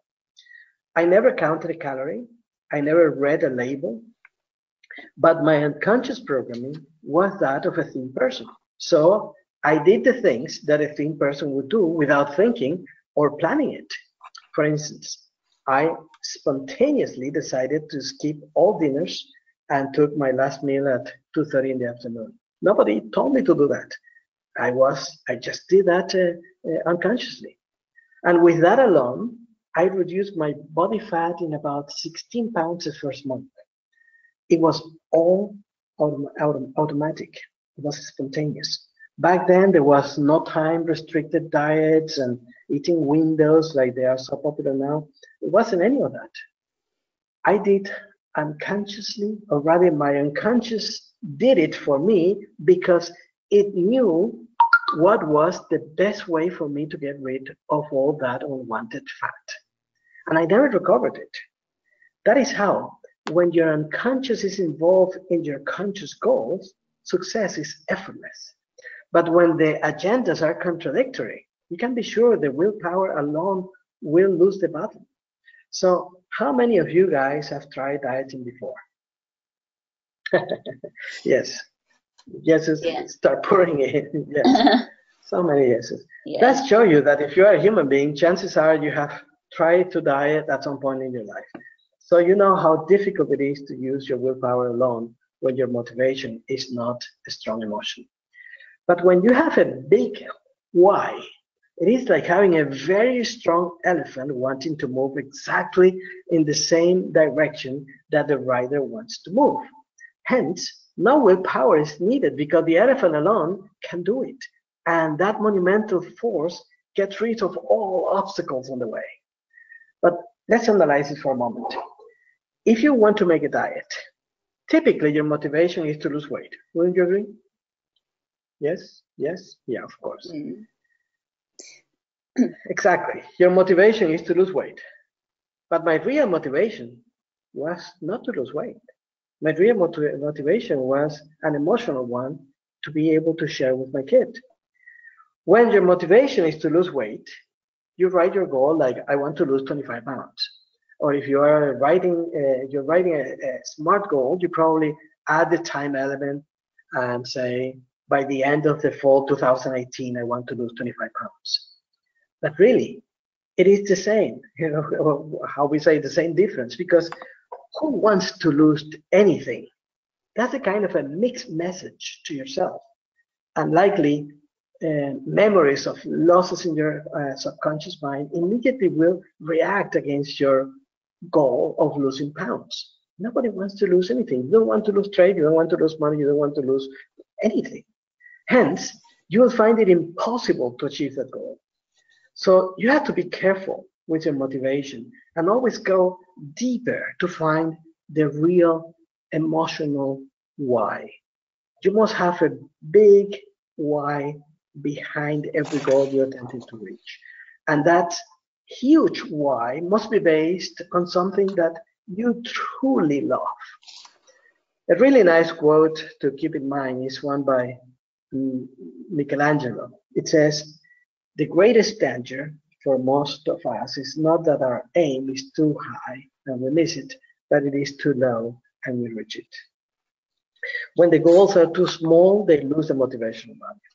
Speaker 2: I never counted a calorie. I never read a label. But my unconscious programming was that of a thin person. So I did the things that a thin person would do without thinking or planning it. For instance, I spontaneously decided to skip all dinners and took my last meal at 2:30 in the afternoon. Nobody told me to do that. I just did that unconsciously. And with that alone, I reduced my body fat in about 16 pounds the first month. It was all automatic. It was spontaneous. Back then, there was no time-restricted diets and eating windows like they are so popular now. It wasn't any of that. I did unconsciously, or rather my unconscious did it for me because it knew what was the best way for me to get rid of all that unwanted fat. And I never recovered it. That is how, when your unconscious is involved in your conscious goals, success is effortless. But when the agendas are contradictory, you can be sure the willpower alone will lose the battle. So how many of you guys have tried dieting before? Yes. Yeses, yeah. Start pouring in. Yes. So many yeses. Yeah. That shows you that if you are a human being, chances are you have tried to diet at some point in your life. So you know how difficult it is to use your willpower alone when your motivation is not a strong emotion. But when you have a big why, it is like having a very strong elephant wanting to move exactly in the same direction that the rider wants to move. Hence, no willpower is needed because the elephant alone can do it. And that monumental force gets rid of all obstacles on the way. But let's analyze it for a moment. If you want to make a diet, typically your motivation is to lose weight. Wouldn't you agree? Yes? Yes? Yeah, of course. Mm. Exactly. Your motivation is to lose weight. But my real motivation was not to lose weight. My real motivation was an emotional one to be able to share with my kid. When your motivation is to lose weight, you write your goal like, I want to lose 25 pounds. Or if you are writing, you're writing a SMART goal, you probably add the time element and say, by the end of the fall 2018, I want to lose 25 pounds. But really, it is the same, you know, how we say the same difference, because who wants to lose anything? That's a kind of a mixed message to yourself. And likely, memories of losses in your subconscious mind immediately will react against your goal of losing pounds. Nobody wants to lose anything. You don't want to lose trade, you don't want to lose money, you don't want to lose anything. Hence, you will find it impossible to achieve that goal. So you have to be careful with your motivation and always go deeper to find the real emotional why. You must have a big why behind every goal you're attempting to reach. And that huge why must be based on something that you truly love. A really nice quote to keep in mind is one by Michelangelo. It says, "The greatest danger for most of us is not that our aim is too high and we miss it, but it is too low and we reach it." When the goals are too small, they lose the motivational value.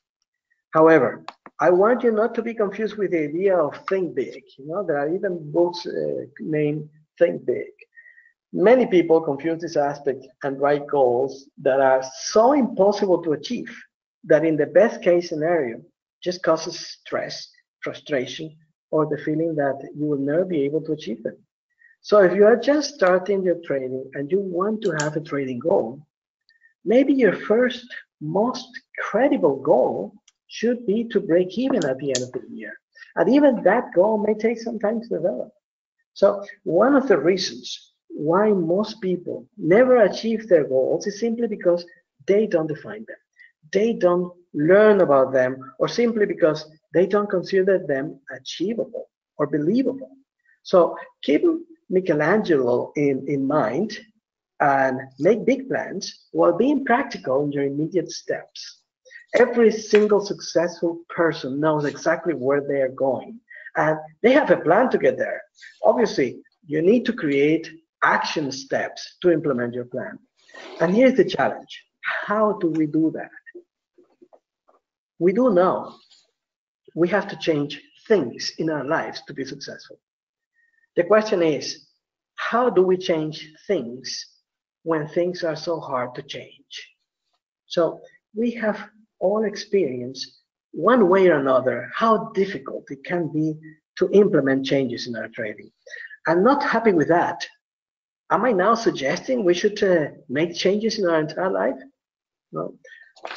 Speaker 2: However, I want you not to be confused with the idea of think big. There are even books named Think Big. Many people confuse this aspect and write goals that are so impossible to achieve that in the best case scenario just causes stress, frustration, or the feeling that you will never be able to achieve them. So if you are just starting your trading and you want to have a trading goal, maybe your first most credible goal should be to break even at the end of the year. And even that goal may take some time to develop. So one of the reasons why most people never achieve their goals is simply because they don't define them. They don't learn about them, or simply because they don't consider them achievable or believable. So keep Michelangelo in mind and make big plans while being practical in your immediate steps. Every single successful person knows exactly where they are going, and they have a plan to get there. Obviously, you need to create action steps to implement your plan. And here's the challenge. How do we do that? We do know we have to change things in our lives to be successful. The question is, how do we change things when things are so hard to change? So we have all experienced one way or another how difficult it can be to implement changes in our trading. I'm not happy with that. Am I now suggesting we should make changes in our entire life? No.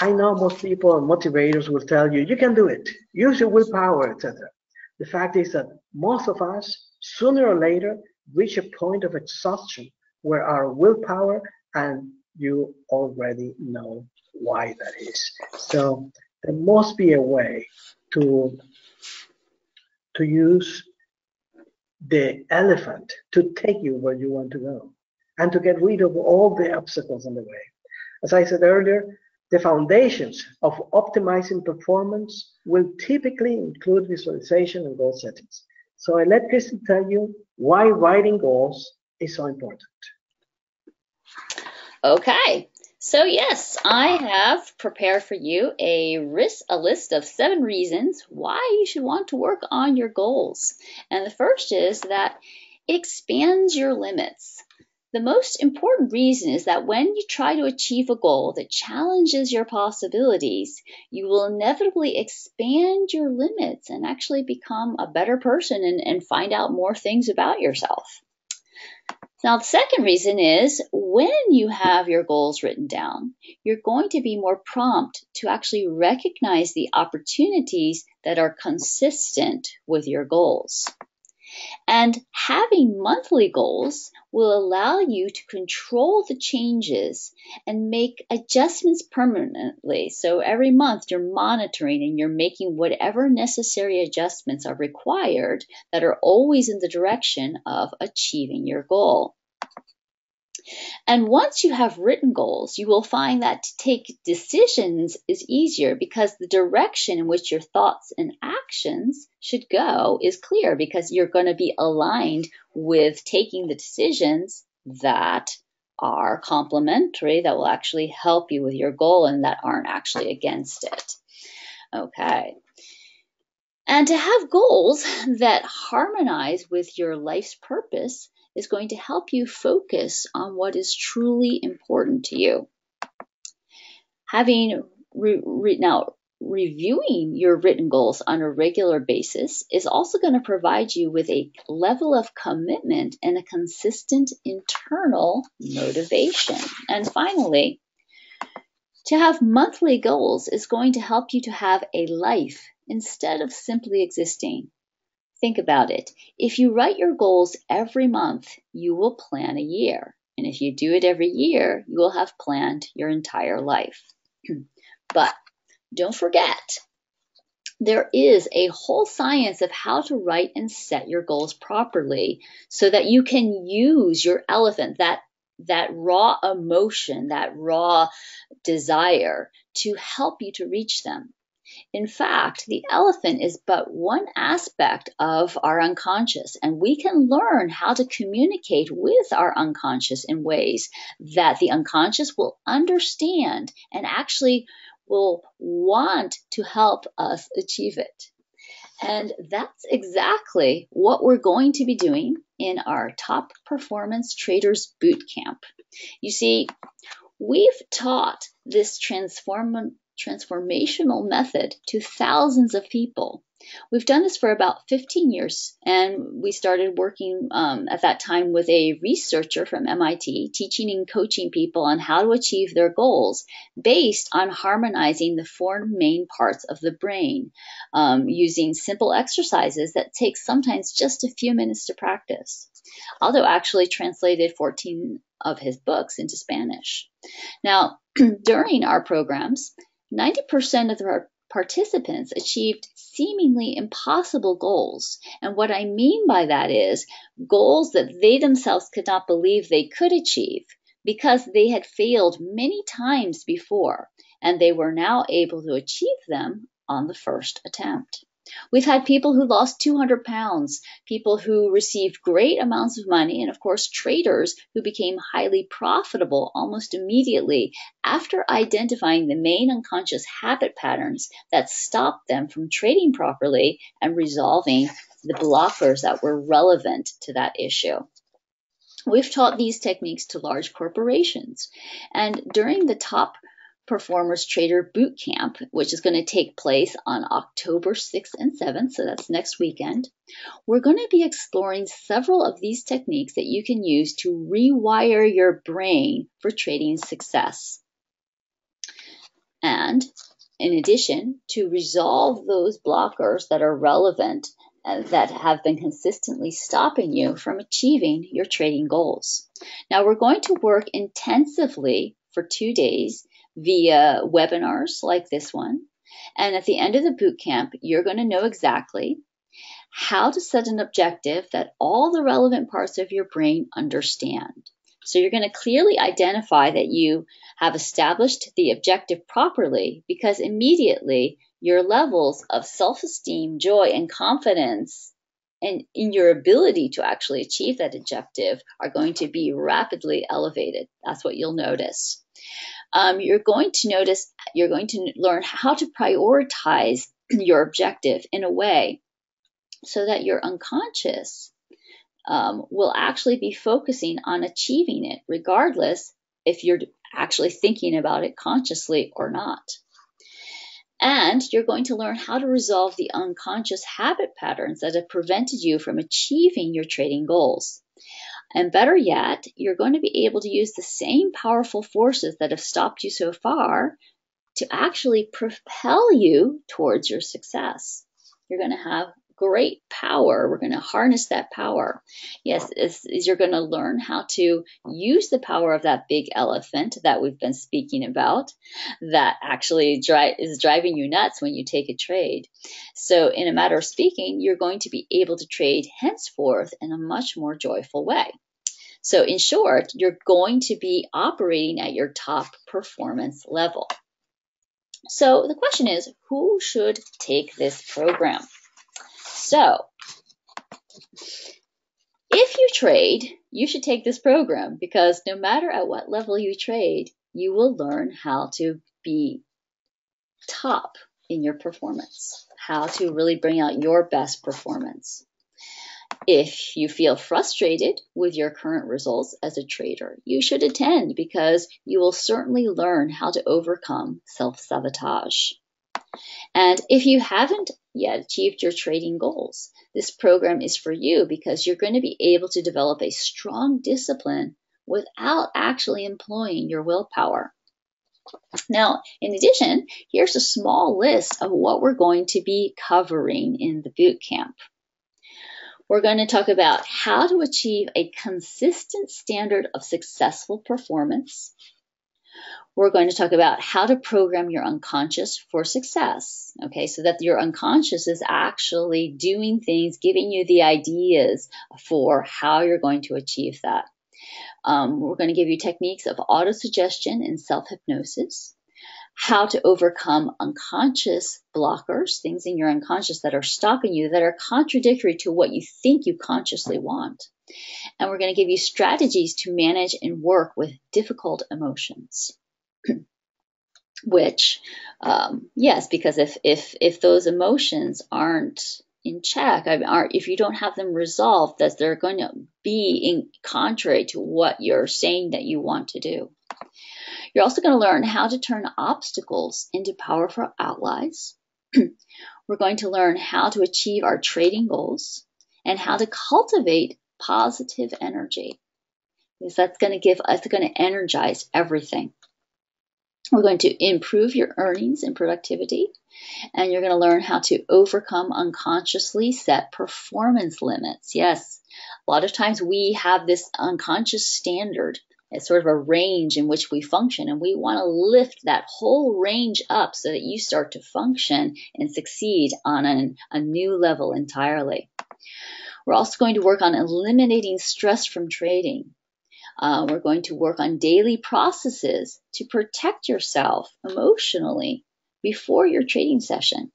Speaker 2: I know most people and motivators will tell you, you can do it, use your willpower, etc. The fact is that most of us, sooner or later, reach a point of exhaustion where our willpower, and you already know why that is. So there must be a way to use the elephant to take you where you want to go and to get rid of all the obstacles on the way. As I said earlier, the foundations of optimizing performance will typically include visualization and goal settings. So I let Kristen tell you why writing goals is so important.
Speaker 1: Okay. So yes, I have prepared for you a list of 7 reasons why you should want to work on your goals. And the first is that it expands your limits. The most important reason is that when you try to achieve a goal that challenges your possibilities, you will inevitably expand your limits and actually become a better person and find out more things about yourself. Now, the second reason is when you have your goals written down, you're going to be more prompt to actually recognize the opportunities that are consistent with your goals. And having monthly goals will allow you to control the changes and make adjustments permanently. So every month you're monitoring and you're making whatever necessary adjustments are required that are always in the direction of achieving your goal. And once you have written goals, you will find that to take decisions is easier because the direction in which your thoughts and actions should go is clear because you're going to be aligned with taking the decisions that are complementary, that will actually help you with your goal and that aren't actually against it. Okay. And to have goals that harmonize with your life's purpose is going to help you focus on what is truly important to you. Having now reviewing your written goals on a regular basis is also going to provide you with a level of commitment and a consistent internal motivation. And finally, to have monthly goals is going to help you to have a life instead of simply existing. Think about it. If you write your goals every month, you will plan a year. And if you do it every year, you will have planned your entire life. But don't forget, there is a whole science of how to write and set your goals properly so that you can use your elephant, that raw emotion, that raw desire, to help you to reach them. In fact, the elephant is but one aspect of our unconscious, and we can learn how to communicate with our unconscious in ways that the unconscious will understand and actually will want to help us achieve it. And that's exactly what we're going to be doing in our Top Performance Traders Bootcamp. You see, we've taught this transformational method to thousands of people. We've done this for about 15 years, and we started working at that time with a researcher from MIT, teaching and coaching people on how to achieve their goals based on harmonizing the four main parts of the brain, using simple exercises that take sometimes just a few minutes to practice. Aldo actually translated 14 of his books into Spanish. Now, during our programs, 90% of the participants achieved seemingly impossible goals. And what I mean by that is goals that they themselves could not believe they could achieve because they had failed many times before, and they were now able to achieve them on the first attempt. We've had people who lost 200 pounds, people who received great amounts of money, and of course, traders who became highly profitable almost immediately after identifying the main unconscious habit patterns that stopped them from trading properly and resolving the blockers that were relevant to that issue. We've taught these techniques to large corporations, and during the Top Performers Trader Bootcamp, which is going to take place on October 6th and 7th, so that's next weekend, we're going to be exploring several of these techniques that you can use to rewire your brain for trading success. And in addition, to resolve those blockers that are relevant that have been consistently stopping you from achieving your trading goals. Now, we're going to work intensively for 2 days via webinars like this one. And at the end of the boot camp, you're going to know exactly how to set an objective that all the relevant parts of your brain understand. So you're going to clearly identify that you have established the objective properly, because immediately your levels of self-esteem, joy, and confidence and in your ability to actually achieve that objective are going to be rapidly elevated. That's what you'll notice. You're going to learn how to prioritize your objective in a way so that your unconscious will actually be focusing on achieving it, regardless if you're actually thinking about it consciously or not. And you're going to learn how to resolve the unconscious habit patterns that have prevented you from achieving your trading goals. And better yet, you're going to be able to use the same powerful forces that have stopped you so far to actually propel you towards your success. You're going to have great power. We're going to harness that power. Yes, you're going to learn how to use the power of that big elephant that we've been speaking about that actually is driving you nuts when you take a trade. So in a matter of speaking, you're going to be able to trade henceforth in a much more joyful way. So in short, you're going to be operating at your top performance level. So the question is, who should take this program? So if you trade, you should take this program, because no matter at what level you trade, you will learn how to be top in your performance, how to really bring out your best performance. If you feel frustrated with your current results as a trader, you should attend, because you will certainly learn how to overcome self-sabotage. And if you haven't yet achieved your trading goals, this program is for you, because you're going to be able to develop a strong discipline without actually employing your willpower. Now, in addition, here's a small list of what we're going to be covering in the boot camp. We're going to talk about how to achieve a consistent standard of successful performance. We're going to talk about how to program your unconscious for success, okay, so that your unconscious is actually doing things, giving you the ideas for how you're going to achieve that. We're going to give you techniques of autosuggestion and self-hypnosis, how to overcome unconscious blockers, things in your unconscious that are stopping you, that are contradictory to what you think you consciously want. And we're going to give you strategies to manage and work with difficult emotions. Which, yes, because if those emotions aren't in check, if you don't have them resolved, that they're going to be in contrary to what you're saying that you want to do. You're also going to learn how to turn obstacles into powerful allies. We're going to learn how to achieve our trading goals and how to cultivate positive energy, because that's going to energize everything. We're going to improve your earnings and productivity, and you're going to learn how to overcome unconsciously set performance limits. Yes, a lot of times we have this unconscious standard as sort of a range in which we function, and we want to lift that whole range up so that you start to function and succeed on a new level entirely. We're also going to work on eliminating stress from trading. We're going to work on daily processes to protect yourself emotionally before your trading session.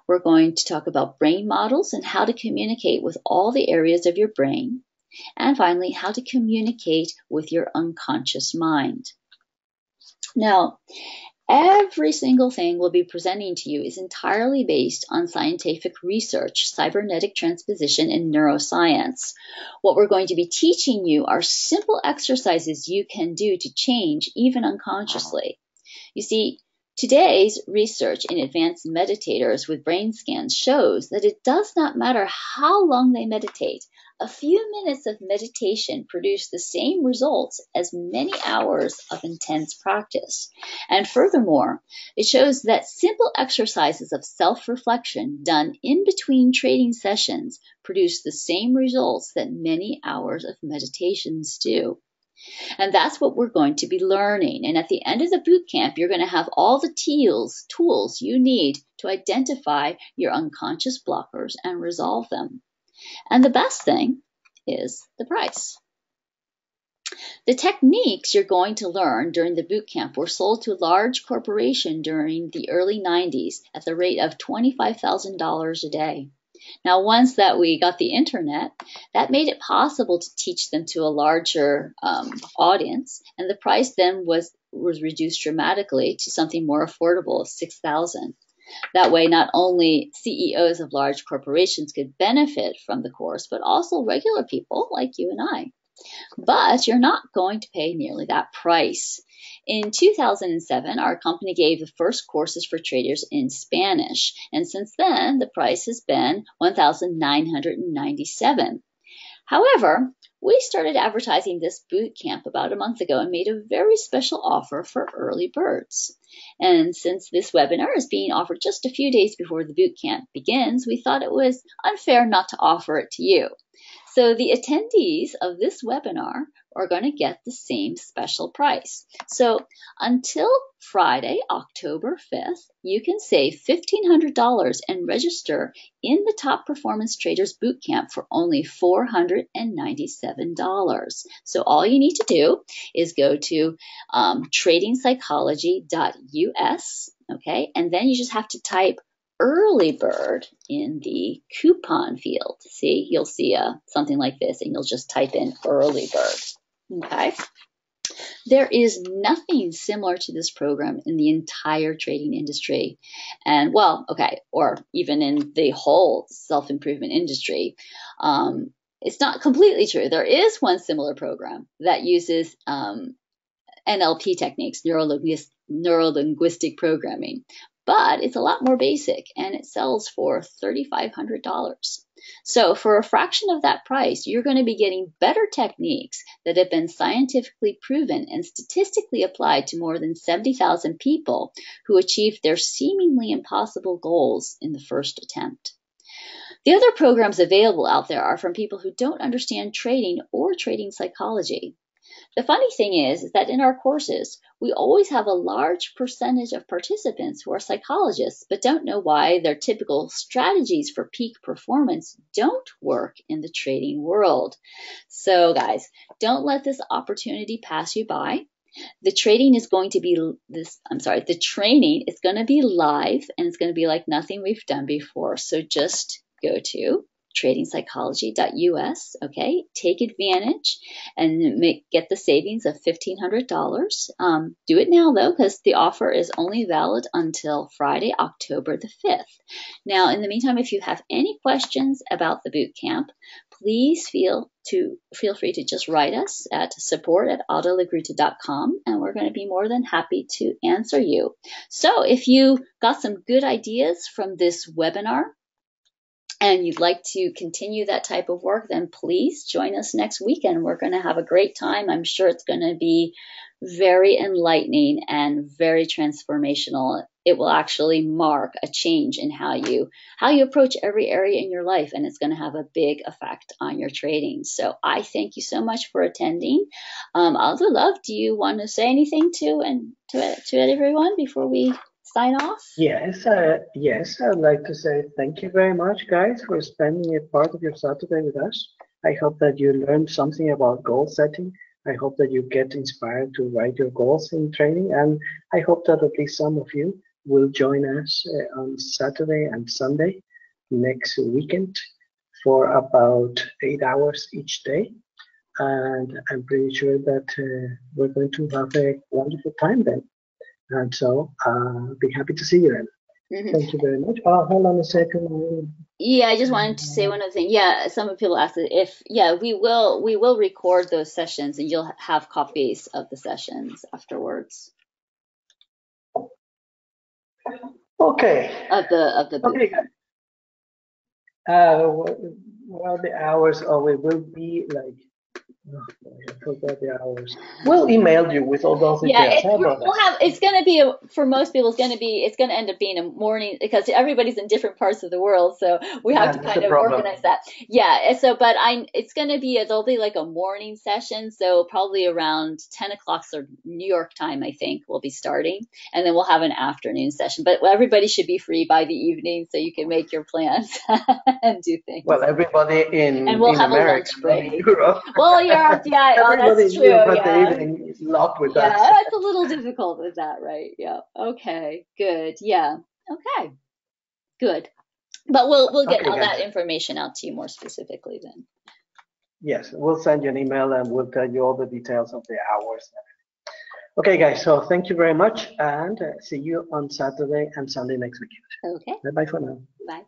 Speaker 1: We're going to talk about brain models and how to communicate with all the areas of your brain. And finally, how to communicate with your unconscious mind. Now, every single thing we'll be presenting to you is entirely based on scientific research, cybernetic transposition, and neuroscience. What we're going to be teaching you are simple exercises you can do to change even unconsciously. You see, today's research in advanced meditators with brain scans shows that it does not matter how long they meditate. A few minutes of meditation produce the same results as many hours of intense practice. And furthermore, it shows that simple exercises of self-reflection done in between trading sessions produce the same results that many hours of meditations do. And that's what we're going to be learning. And at the end of the boot camp, you're going to have all the tools you need to identify your unconscious blockers and resolve them. And the best thing is the price. The techniques you're going to learn during the boot camp were sold to a large corporation during the early 90s at the rate of $25,000 a day. Now, once that we got the internet, that made it possible to teach them to a larger audience, and the price then was reduced dramatically to something more affordable of $6,000. That way, not only CEOs of large corporations could benefit from the course, but also regular people like you and I. But you're not going to pay nearly that price. In 2007, our company gave the first courses for traders in Spanish, and since then, the price has been $1,997. However, we started advertising this boot camp about a month ago and made a very special offer for early birds. And since this webinar is being offered just a few days before the boot camp begins, we thought it was unfair not to offer it to you. So the attendees of this webinar are going to get the same special price. So until Friday, October 5th, you can save $1,500 and register in the Top Performance Traders Bootcamp for only $497. So all you need to do is go to tradingpsychology.us, okay, and then you just have to type early bird in the coupon field. See, you'll see something like this, and you'll just type in early bird. Okay. There is nothing similar to this program in the entire trading industry. And well, okay, or even in the whole self-improvement industry. It's not completely true. There is one similar program that uses NLP techniques, neuro-linguistic programming. But it's a lot more basic, and it sells for $3,500. So for a fraction of that price, you're going to be getting better techniques that have been scientifically proven and statistically applied to more than 70,000 people who achieved their seemingly impossible goals in the first attempt. The other programs available out there are from people who don't understand trading or trading psychology. the funny thing is that in our courses, we always have a large percentage of participants who are psychologists, but don't know why their typical strategies for peak performance don't work in the trading world. So guys, don't let this opportunity pass you by. The training is going to be the training is going to be live, and it's going to be like nothing we've done before. So just go to tradingpsychology.us, okay? Take advantage and get the savings of $1,500. Do it now though, because the offer is only valid until Friday, October the 5th. Now, in the meantime, if you have any questions about the boot camp, please feel free to just write us at support@autolagruta.com, and we're going to be more than happy to answer you. So if you got some good ideas from this webinar, and you'd like to continue that type of work, then please join us next weekend. We're going to have a great time. I'm sure it's going to be very enlightening and very transformational. It will actually mark a change in how you approach every area in your life, and it's going to have a big effect on your trading. So I thank you so much for attending. Aldo, love, do you want to say anything to everyone before we sign off?
Speaker 2: Yes, I'd like to say thank you very much, guys, for spending a part of your Saturday with us. I hope that you learned something about goal setting. I hope that you get inspired to write your goals in training, and I hope that at least some of you will join us on Saturday and Sunday next weekend for about 8 hours each day. And I'm pretty sure that we're going to have a wonderful time then. And so I'll be happy to see you then. Mm-hmm. Thank you very much. Oh, hold on a second.
Speaker 1: Yeah, I just wanted to say one other thing. Yeah, some people asked if we will record those sessions, and you'll have copies of the sessions afterwards.
Speaker 2: Okay.
Speaker 1: Of the booth.
Speaker 2: Okay. Well, the hours it will be like. Oh, I forgot the hours. We'll email you with all those details.
Speaker 1: It's going to be for most people. It's going to end up being a morning, because everybody's in different parts of the world, so we have to kind of organize that. Yeah. So, but it's going to be there'll be like a morning session, so probably around 10 o'clock, so New York time, I think, we'll be starting, and then we'll have an afternoon session. But everybody should be free by the evening, so you can make your plans and do things.
Speaker 2: Well, everybody in America, in Europe.
Speaker 1: Well, yeah, that's true.
Speaker 2: The evening is locked with us.
Speaker 1: Yeah, it's a little difficult with that, right? Yeah. Okay. Good. Yeah. Okay. Good. But we'll get all that information out to you more specifically then.
Speaker 2: Yes, we'll send you an email and we'll tell you all the details of the hours. Okay, guys. So thank you very much, and see you on Saturday and Sunday next weekend.
Speaker 1: Okay.
Speaker 2: Bye for now.
Speaker 1: Bye.